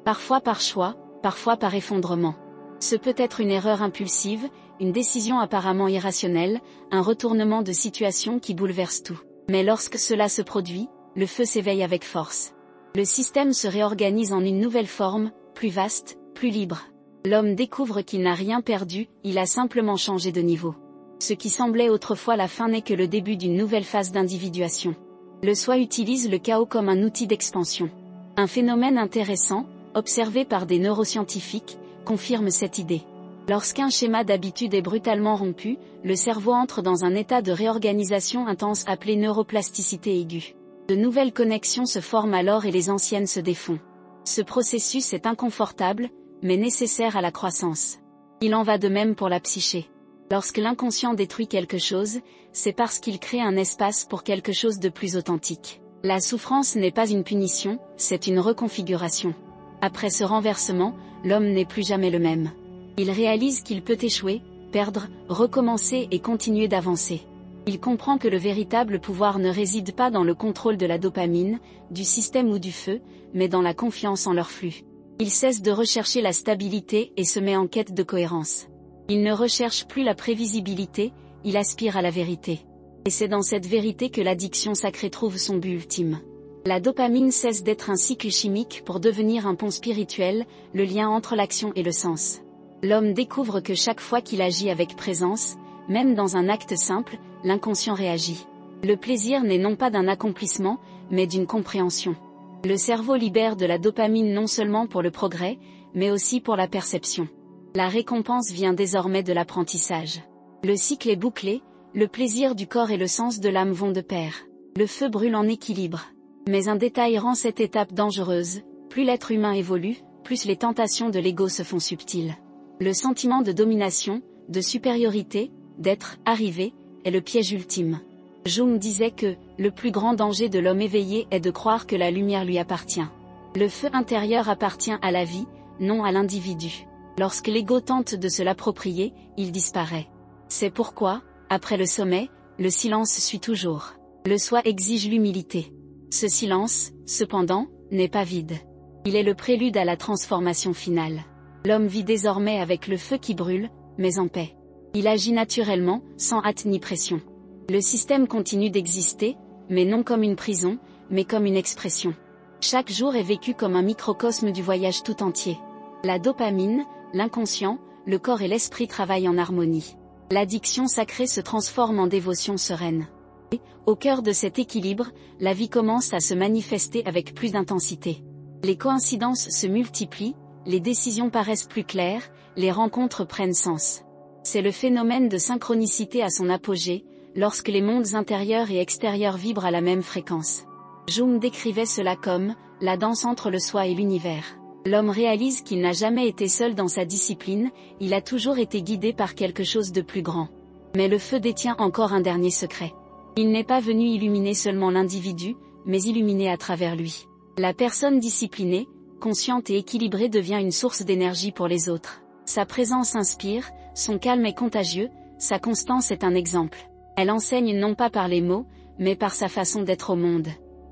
Parfois par choix, parfois par effondrement. Ce peut être une erreur impulsive, une décision apparemment irrationnelle, un retournement de situation qui bouleverse tout. Mais lorsque cela se produit, le feu s'éveille avec force. Le système se réorganise en une nouvelle forme, plus vaste, plus libre. L'homme découvre qu'il n'a rien perdu, il a simplement changé de niveau. Ce qui semblait autrefois la fin n'est que le début d'une nouvelle phase d'individuation. Le soi utilise le chaos comme un outil d'expansion. Un phénomène intéressant, observé par des neuroscientifiques, confirme cette idée. Lorsqu'un schéma d'habitude est brutalement rompu, le cerveau entre dans un état de réorganisation intense appelé neuroplasticité aiguë. De nouvelles connexions se forment alors et les anciennes se défont. Ce processus est inconfortable, mais nécessaire à la croissance. Il en va de même pour la psyché. Lorsque l'inconscient détruit quelque chose, c'est parce qu'il crée un espace pour quelque chose de plus authentique. La souffrance n'est pas une punition, c'est une reconfiguration. Après ce renversement, l'homme n'est plus jamais le même. Il réalise qu'il peut échouer, perdre, recommencer et continuer d'avancer. Il comprend que le véritable pouvoir ne réside pas dans le contrôle de la dopamine, du système ou du feu, mais dans la confiance en leur flux. Il cesse de rechercher la stabilité et se met en quête de cohérence. Il ne recherche plus la prévisibilité, il aspire à la vérité. Et c'est dans cette vérité que l'addiction sacrée trouve son but ultime. La dopamine cesse d'être un cycle chimique pour devenir un pont spirituel, le lien entre l'action et le sens. L'homme découvre que chaque fois qu'il agit avec présence, même dans un acte simple, l'inconscient réagit. Le plaisir n'est non pas d'un accomplissement, mais d'une compréhension. Le cerveau libère de la dopamine non seulement pour le progrès, mais aussi pour la perception. La récompense vient désormais de l'apprentissage. Le cycle est bouclé, le plaisir du corps et le sens de l'âme vont de pair. Le feu brûle en équilibre. Mais un détail rend cette étape dangereuse, plus l'être humain évolue, plus les tentations de l'ego se font subtiles. Le sentiment de domination, de supériorité, d'être arrivé, est le piège ultime. Jung disait que, le plus grand danger de l'homme éveillé est de croire que la lumière lui appartient. Le feu intérieur appartient à la vie, non à l'individu. Lorsque l'ego tente de se l'approprier, il disparaît. C'est pourquoi, après le sommet, le silence suit toujours. Le soi exige l'humilité. Ce silence, cependant, n'est pas vide. Il est le prélude à la transformation finale. L'homme vit désormais avec le feu qui brûle, mais en paix. Il agit naturellement, sans hâte ni pression. Le système continue d'exister, mais non comme une prison, mais comme une expression. Chaque jour est vécu comme un microcosme du voyage tout entier. La dopamine, l'inconscient, le corps et l'esprit travaillent en harmonie. L'addiction sacrée se transforme en dévotion sereine. Et, au cœur de cet équilibre, la vie commence à se manifester avec plus d'intensité. Les coïncidences se multiplient, les décisions paraissent plus claires, les rencontres prennent sens. C'est le phénomène de synchronicité à son apogée, lorsque les mondes intérieurs et extérieurs vibrent à la même fréquence. Jung décrivait cela comme « la danse entre le soi et l'univers ». L'homme réalise qu'il n'a jamais été seul dans sa discipline, il a toujours été guidé par quelque chose de plus grand. Mais le feu détient encore un dernier secret. Il n'est pas venu illuminer seulement l'individu, mais illuminer à travers lui. La personne disciplinée, consciente et équilibrée devient une source d'énergie pour les autres. Sa présence inspire, son calme est contagieux, sa constance est un exemple. Elle enseigne non pas par les mots, mais par sa façon d'être au monde.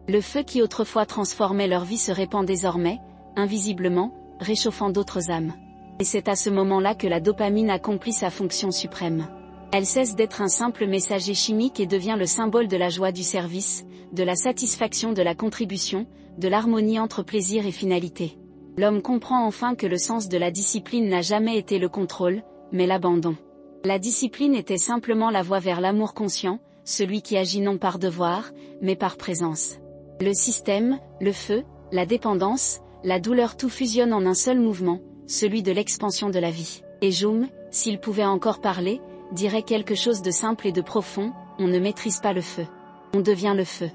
Le feu qui autrefois transformait leur vie se répand désormais, invisiblement, réchauffant d'autres âmes. Et c'est à ce moment-là que la dopamine accomplit sa fonction suprême. Elle cesse d'être un simple messager chimique et devient le symbole de la joie du service, de la satisfaction de la contribution, de l'harmonie entre plaisir et finalité. L'homme comprend enfin que le sens de la discipline n'a jamais été le contrôle, mais l'abandon. La discipline était simplement la voie vers l'amour conscient, celui qui agit non par devoir, mais par présence. Le système, le feu, la dépendance, la douleur, tout fusionne en un seul mouvement, celui de l'expansion de la vie. Et Jung, s'il pouvait encore parler, dirait quelque chose de simple et de profond: on ne maîtrise pas le feu. On devient le feu.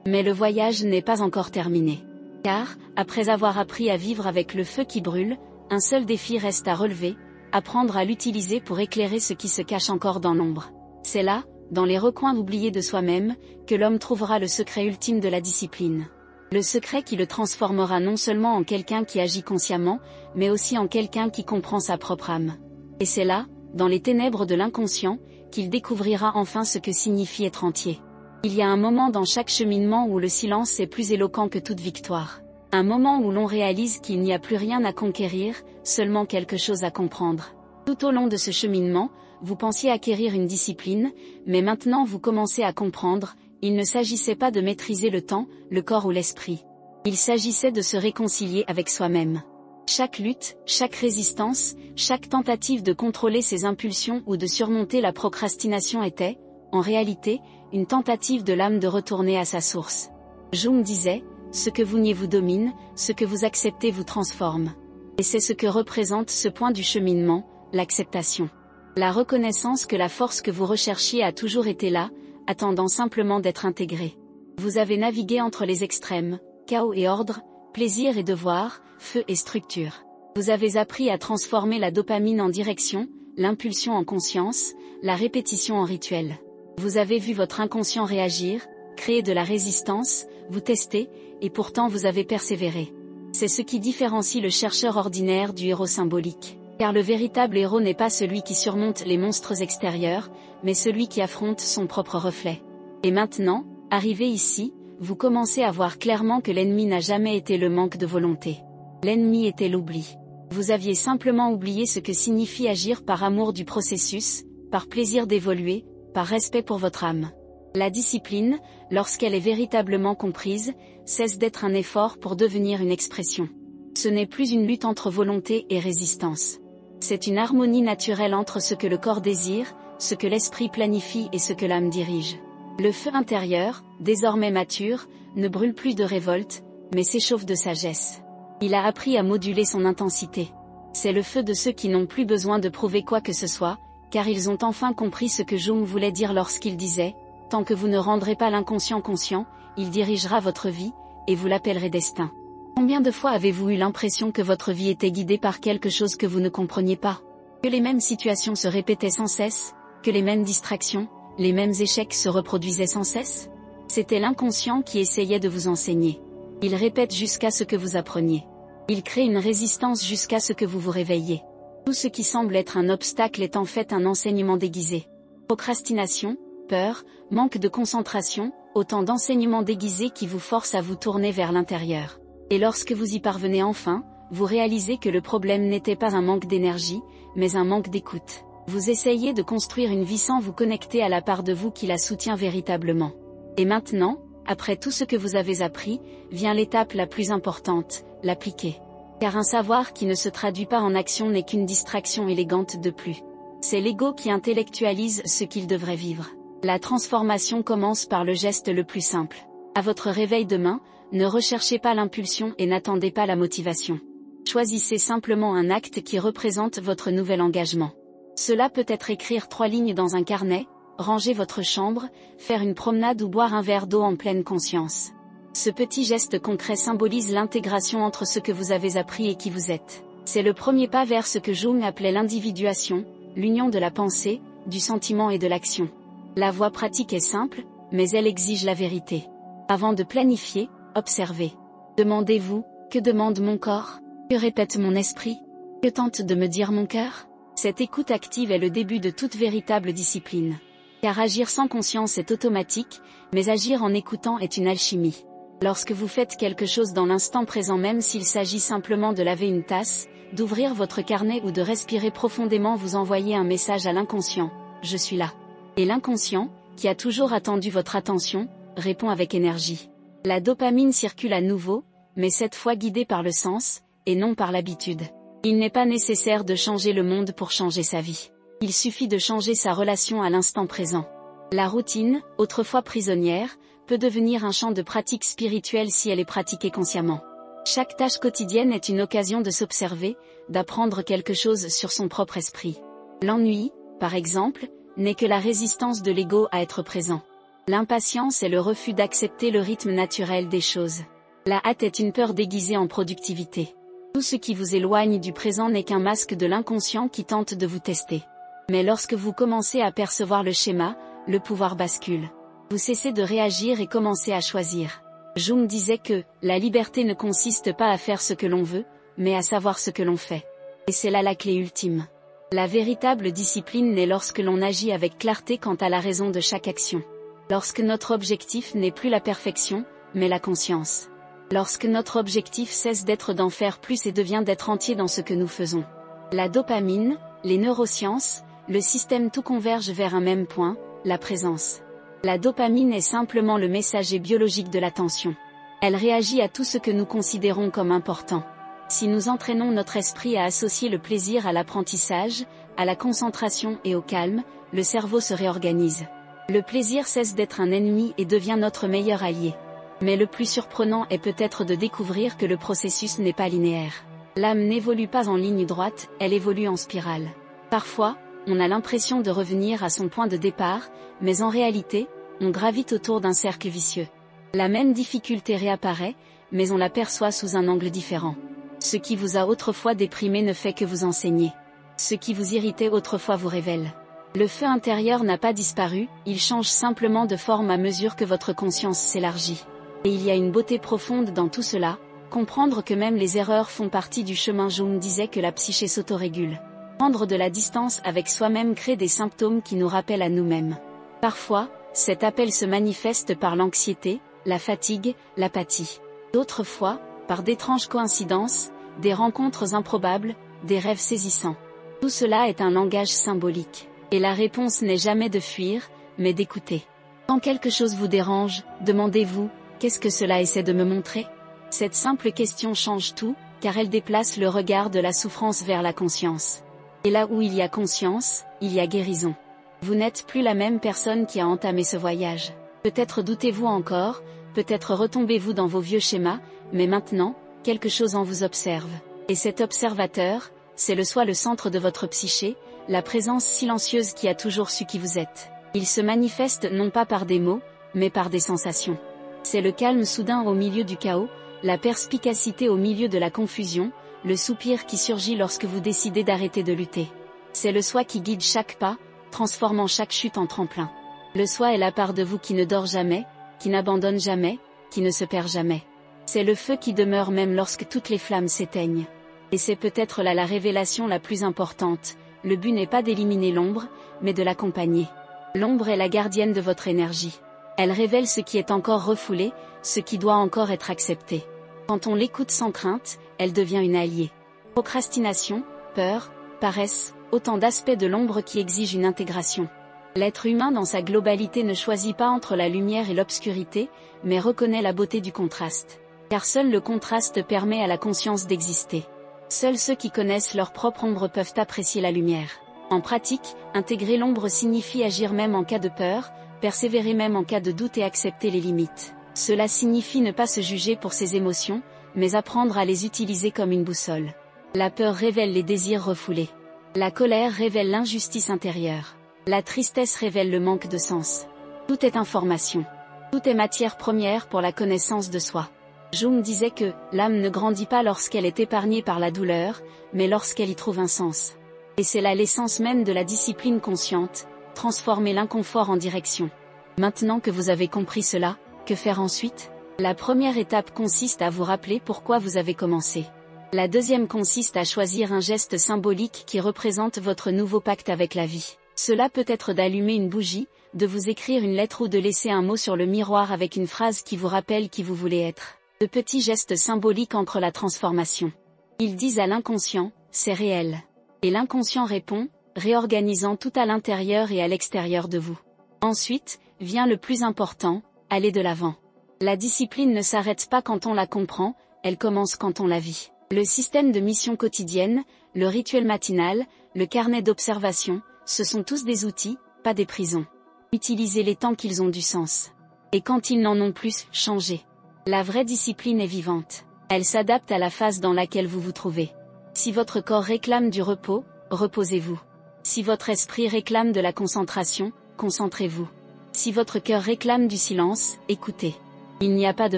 Mais le voyage n'est pas encore terminé. Car, après avoir appris à vivre avec le feu qui brûle, un seul défi reste à relever: apprendre à l'utiliser pour éclairer ce qui se cache encore dans l'ombre. C'est là, dans les recoins oubliés de soi-même, que l'homme trouvera le secret ultime de la discipline. Le secret qui le transformera non seulement en quelqu'un qui agit consciemment, mais aussi en quelqu'un qui comprend sa propre âme. Et c'est là, dans les ténèbres de l'inconscient, qu'il découvrira enfin ce que signifie être entier. Il y a un moment dans chaque cheminement où le silence est plus éloquent que toute victoire. Un moment où l'on réalise qu'il n'y a plus rien à conquérir, seulement quelque chose à comprendre. Tout au long de ce cheminement, vous pensiez acquérir une discipline, mais maintenant vous commencez à comprendre: il ne s'agissait pas de maîtriser le temps, le corps ou l'esprit. Il s'agissait de se réconcilier avec soi-même. Chaque lutte, chaque résistance, chaque tentative de contrôler ses impulsions ou de surmonter la procrastination était, en réalité, une tentative de l'âme de retourner à sa source. Jung disait: ce que vous niez vous domine, ce que vous acceptez vous transforme. Et c'est ce que représente ce point du cheminement, l'acceptation. La reconnaissance que la force que vous recherchiez a toujours été là, attendant simplement d'être intégrée. Vous avez navigué entre les extrêmes, chaos et ordre, plaisir et devoir, feu et structure. Vous avez appris à transformer la dopamine en direction, l'impulsion en conscience, la répétition en rituel. Vous avez vu votre inconscient réagir, créer de la résistance, vous tester, et pourtant vous avez persévéré. C'est ce qui différencie le chercheur ordinaire du héros symbolique. Car le véritable héros n'est pas celui qui surmonte les monstres extérieurs, mais celui qui affronte son propre reflet. Et maintenant, arrivé ici, vous commencez à voir clairement que l'ennemi n'a jamais été le manque de volonté. L'ennemi était l'oubli. Vous aviez simplement oublié ce que signifie agir par amour du processus, par plaisir d'évoluer, par respect pour votre âme. La discipline, lorsqu'elle est véritablement comprise, cesse d'être un effort pour devenir une expression. Ce n'est plus une lutte entre volonté et résistance. C'est une harmonie naturelle entre ce que le corps désire, ce que l'esprit planifie et ce que l'âme dirige. Le feu intérieur, désormais mature, ne brûle plus de révolte, mais s'échauffe de sagesse. Il a appris à moduler son intensité. C'est le feu de ceux qui n'ont plus besoin de prouver quoi que ce soit, car ils ont enfin compris ce que Jung voulait dire lorsqu'il disait: tant que vous ne rendrez pas l'inconscient conscient, il dirigera votre vie, et vous l'appellerez destin. Combien de fois avez-vous eu l'impression que votre vie était guidée par quelque chose que vous ne compreniez pas? Que les mêmes situations se répétaient sans cesse? Que les mêmes distractions, les mêmes échecs se reproduisaient sans cesse? C'était l'inconscient qui essayait de vous enseigner. Il répète jusqu'à ce que vous appreniez. Il crée une résistance jusqu'à ce que vous vous réveilliez. Tout ce qui semble être un obstacle est en fait un enseignement déguisé. Procrastination, peur, manque de concentration, autant d'enseignements déguisés qui vous forcent à vous tourner vers l'intérieur. Et lorsque vous y parvenez enfin, vous réalisez que le problème n'était pas un manque d'énergie, mais un manque d'écoute. Vous essayez de construire une vie sans vous connecter à la part de vous qui la soutient véritablement. Et maintenant, après tout ce que vous avez appris, vient l'étape la plus importante, l'appliquer. Car un savoir qui ne se traduit pas en action n'est qu'une distraction élégante de plus. C'est l'ego qui intellectualise ce qu'il devrait vivre. La transformation commence par le geste le plus simple. À votre réveil demain, ne recherchez pas l'impulsion et n'attendez pas la motivation. Choisissez simplement un acte qui représente votre nouvel engagement. Cela peut être écrire 3 lignes dans un carnet, ranger votre chambre, faire une promenade ou boire un verre d'eau en pleine conscience. Ce petit geste concret symbolise l'intégration entre ce que vous avez appris et qui vous êtes. C'est le premier pas vers ce que Jung appelait l'individuation, l'union de la pensée, du sentiment et de l'action. La voie pratique est simple, mais elle exige la vérité. Avant de planifier, observez. Demandez-vous: que demande mon corps? Que répète mon esprit? Que tente de me dire mon cœur? Cette écoute active est le début de toute véritable discipline. Car agir sans conscience est automatique, mais agir en écoutant est une alchimie. Lorsque vous faites quelque chose dans l'instant présent, même s'il s'agit simplement de laver une tasse, d'ouvrir votre carnet ou de respirer profondément, vous envoyez un message à l'inconscient: je suis là. Et l'inconscient, qui a toujours attendu votre attention, répond avec énergie. La dopamine circule à nouveau, mais cette fois guidée par le sens, et non par l'habitude. Il n'est pas nécessaire de changer le monde pour changer sa vie. Il suffit de changer sa relation à l'instant présent. La routine, autrefois prisonnière, peut devenir un champ de pratique spirituelle si elle est pratiquée consciemment. Chaque tâche quotidienne est une occasion de s'observer, d'apprendre quelque chose sur son propre esprit. L'ennui, par exemple, n'est que la résistance de l'ego à être présent. L'impatience est le refus d'accepter le rythme naturel des choses. La hâte est une peur déguisée en productivité. Tout ce qui vous éloigne du présent n'est qu'un masque de l'inconscient qui tente de vous tester. Mais lorsque vous commencez à percevoir le schéma, le pouvoir bascule. Vous cessez de réagir et commencez à choisir. Jung disait que « la liberté ne consiste pas à faire ce que l'on veut, mais à savoir ce que l'on fait ». Et c'est là la clé ultime. La véritable discipline naît lorsque l'on agit avec clarté quant à la raison de chaque action. Lorsque notre objectif n'est plus la perfection, mais la conscience. Lorsque notre objectif cesse d'être d'en faire plus et devient d'être entier dans ce que nous faisons. La dopamine, les neurosciences, le système tout converge vers un même point, la présence. La dopamine est simplement le messager biologique de l'attention. Elle réagit à tout ce que nous considérons comme important. Si nous entraînons notre esprit à associer le plaisir à l'apprentissage, à la concentration et au calme, le cerveau se réorganise. Le plaisir cesse d'être un ennemi et devient notre meilleur allié. Mais le plus surprenant est peut-être de découvrir que le processus n'est pas linéaire. L'âme n'évolue pas en ligne droite, elle évolue en spirale. Parfois, on a l'impression de revenir à son point de départ, mais en réalité, on gravite autour d'un cercle vicieux. La même difficulté réapparaît, mais on la perçoit sous un angle différent. Ce qui vous a autrefois déprimé ne fait que vous enseigner. Ce qui vous irritait autrefois vous révèle. Le feu intérieur n'a pas disparu, il change simplement de forme à mesure que votre conscience s'élargit. Et il y a une beauté profonde dans tout cela, comprendre que même les erreurs font partie du chemin. Jung disait que la psyché s'autorégule. Prendre de la distance avec soi-même crée des symptômes qui nous rappellent à nous-mêmes. Parfois, cet appel se manifeste par l'anxiété, la fatigue, l'apathie. D'autres fois, par d'étranges coïncidences, des rencontres improbables, des rêves saisissants. Tout cela est un langage symbolique. Et la réponse n'est jamais de fuir, mais d'écouter. Quand quelque chose vous dérange, demandez-vous, qu'est-ce que cela essaie de me montrer ? Cette simple question change tout, car elle déplace le regard de la souffrance vers la conscience. Et là où il y a conscience, il y a guérison. Vous n'êtes plus la même personne qui a entamé ce voyage. Peut-être doutez-vous encore, peut-être retombez-vous dans vos vieux schémas, mais maintenant, quelque chose en vous observe. Et cet observateur, c'est le soi, le centre de votre psyché, la présence silencieuse qui a toujours su qui vous êtes. Il se manifeste non pas par des mots, mais par des sensations. C'est le calme soudain au milieu du chaos, la perspicacité au milieu de la confusion, le soupir qui surgit lorsque vous décidez d'arrêter de lutter. C'est le soi qui guide chaque pas, transformant chaque chute en tremplin. Le soi est la part de vous qui ne dort jamais, qui n'abandonne jamais, qui ne se perd jamais. C'est le feu qui demeure même lorsque toutes les flammes s'éteignent. Et c'est peut-être là la révélation la plus importante, le but n'est pas d'éliminer l'ombre, mais de l'accompagner. L'ombre est la gardienne de votre énergie. Elle révèle ce qui est encore refoulé, ce qui doit encore être accepté. Quand on l'écoute sans crainte, elle devient une alliée. Procrastination, peur, paresse, autant d'aspects de l'ombre qui exigent une intégration. L'être humain dans sa globalité ne choisit pas entre la lumière et l'obscurité, mais reconnaît la beauté du contraste. Car seul le contraste permet à la conscience d'exister. Seuls ceux qui connaissent leur propre ombre peuvent apprécier la lumière. En pratique, intégrer l'ombre signifie agir même en cas de peur, persévérer même en cas de doute et accepter les limites. Cela signifie ne pas se juger pour ses émotions, mais apprendre à les utiliser comme une boussole. La peur révèle les désirs refoulés. La colère révèle l'injustice intérieure. La tristesse révèle le manque de sens. Tout est information. Tout est matière première pour la connaissance de soi. Jung disait que l'âme ne grandit pas lorsqu'elle est épargnée par la douleur, mais lorsqu'elle y trouve un sens. Et c'est là l'essence même de la discipline consciente, transformer l'inconfort en direction. Maintenant que vous avez compris cela, que faire ensuite ? La première étape consiste à vous rappeler pourquoi vous avez commencé. La deuxième consiste à choisir un geste symbolique qui représente votre nouveau pacte avec la vie. Cela peut être d'allumer une bougie, de vous écrire une lettre ou de laisser un mot sur le miroir avec une phrase qui vous rappelle qui vous voulez être. De petits gestes symboliques ancrent la transformation. Ils disent à l'inconscient, c'est réel. Et l'inconscient répond, réorganisant tout à l'intérieur et à l'extérieur de vous. Ensuite, vient le plus important, aller de l'avant. La discipline ne s'arrête pas quand on la comprend, elle commence quand on la vit. Le système de mission quotidienne, le rituel matinal, le carnet d'observation, ce sont tous des outils, pas des prisons. Utilisez-les tant qu'ils ont du sens. Et quand ils n'en ont plus, changez. La vraie discipline est vivante. Elle s'adapte à la phase dans laquelle vous vous trouvez. Si votre corps réclame du repos, reposez-vous. Si votre esprit réclame de la concentration, concentrez-vous. Si votre cœur réclame du silence, écoutez. Il n'y a pas de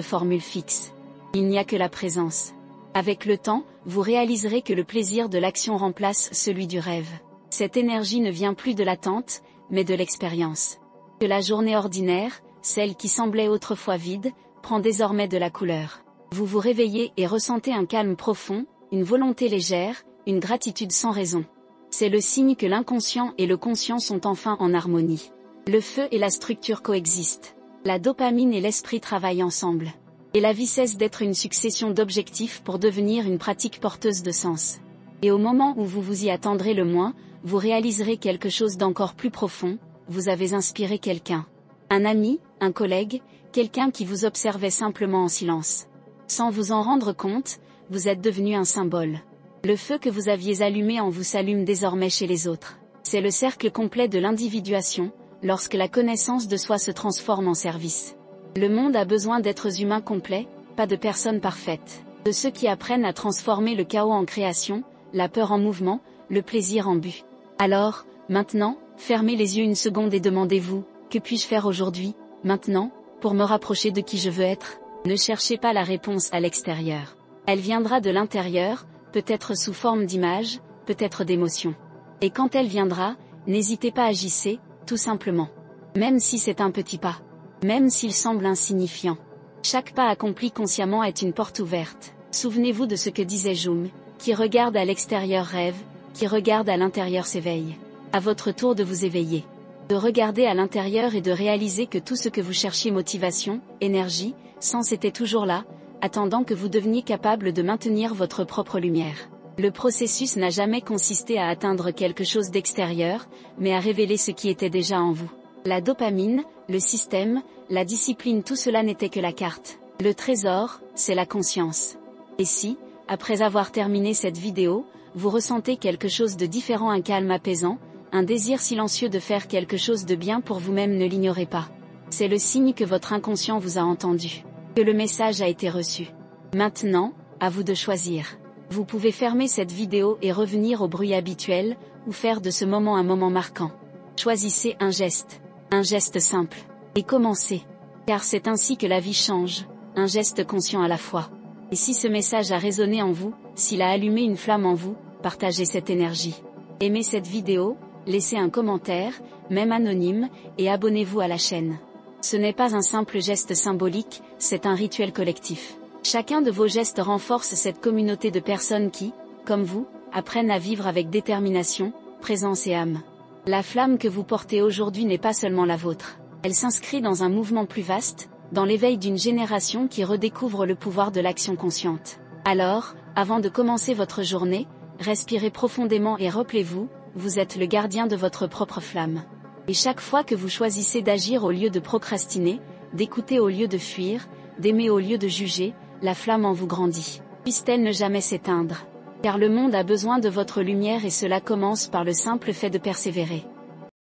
formule fixe. Il n'y a que la présence. Avec le temps, vous réaliserez que le plaisir de l'action remplace celui du rêve. Cette énergie ne vient plus de l'attente, mais de l'expérience. Que la journée ordinaire, celle qui semblait autrefois vide, prend désormais de la couleur. Vous vous réveillez et ressentez un calme profond, une volonté légère, une gratitude sans raison. C'est le signe que l'inconscient et le conscient sont enfin en harmonie. Le feu et la structure coexistent. La dopamine et l'esprit travaillent ensemble. Et la vie cesse d'être une succession d'objectifs pour devenir une pratique porteuse de sens. Et au moment où vous vous y attendrez le moins, vous réaliserez quelque chose d'encore plus profond, vous avez inspiré quelqu'un. Un ami, un collègue, quelqu'un qui vous observait simplement en silence. Sans vous en rendre compte, vous êtes devenu un symbole. Le feu que vous aviez allumé en vous s'allume désormais chez les autres. C'est le cercle complet de l'individuation, lorsque la connaissance de soi se transforme en service. Le monde a besoin d'êtres humains complets, pas de personnes parfaites. De ceux qui apprennent à transformer le chaos en création, la peur en mouvement, le plaisir en but. Alors, maintenant, fermez les yeux une seconde et demandez-vous, que puis-je faire aujourd'hui, maintenant, pour me rapprocher de qui je veux être? Ne cherchez pas la réponse à l'extérieur. Elle viendra de l'intérieur, peut-être sous forme d'image, peut-être d'émotion. Et quand elle viendra, n'hésitez pas à agir, tout simplement. Même si c'est un petit pas. Même s'il semble insignifiant. Chaque pas accompli consciemment est une porte ouverte. Souvenez-vous de ce que disait Jung, qui regarde à l'extérieur rêve, qui regarde à l'intérieur s'éveille. À votre tour de vous éveiller. De regarder à l'intérieur et de réaliser que tout ce que vous cherchiez, motivation, énergie, sens, était toujours là, attendant que vous deveniez capable de maintenir votre propre lumière. Le processus n'a jamais consisté à atteindre quelque chose d'extérieur, mais à révéler ce qui était déjà en vous. La dopamine, le système, la discipline, tout cela n'était que la carte. Le trésor, c'est la conscience. Et si, après avoir terminé cette vidéo, vous ressentez quelque chose de différent, un calme apaisant, un désir silencieux de faire quelque chose de bien pour vous-même, ne l'ignorez pas. C'est le signe que votre inconscient vous a entendu. Que le message a été reçu. Maintenant, à vous de choisir. Vous pouvez fermer cette vidéo et revenir au bruit habituel, ou faire de ce moment un moment marquant. Choisissez un geste simple, et commencez. Car c'est ainsi que la vie change, un geste conscient à la fois. Et si ce message a résonné en vous, s'il a allumé une flamme en vous, partagez cette énergie. Aimez cette vidéo, laissez un commentaire, même anonyme, et abonnez-vous à la chaîne. Ce n'est pas un simple geste symbolique, c'est un rituel collectif. Chacun de vos gestes renforce cette communauté de personnes qui, comme vous, apprennent à vivre avec détermination, présence et âme. La flamme que vous portez aujourd'hui n'est pas seulement la vôtre. Elle s'inscrit dans un mouvement plus vaste, dans l'éveil d'une génération qui redécouvre le pouvoir de l'action consciente. Alors, avant de commencer votre journée, respirez profondément et rappelez-vous, vous êtes le gardien de votre propre flamme. Et chaque fois que vous choisissez d'agir au lieu de procrastiner, d'écouter au lieu de fuir, d'aimer au lieu de juger, la flamme en vous grandit. Puisse-t-elle ne jamais s'éteindre. Car le monde a besoin de votre lumière et cela commence par le simple fait de persévérer.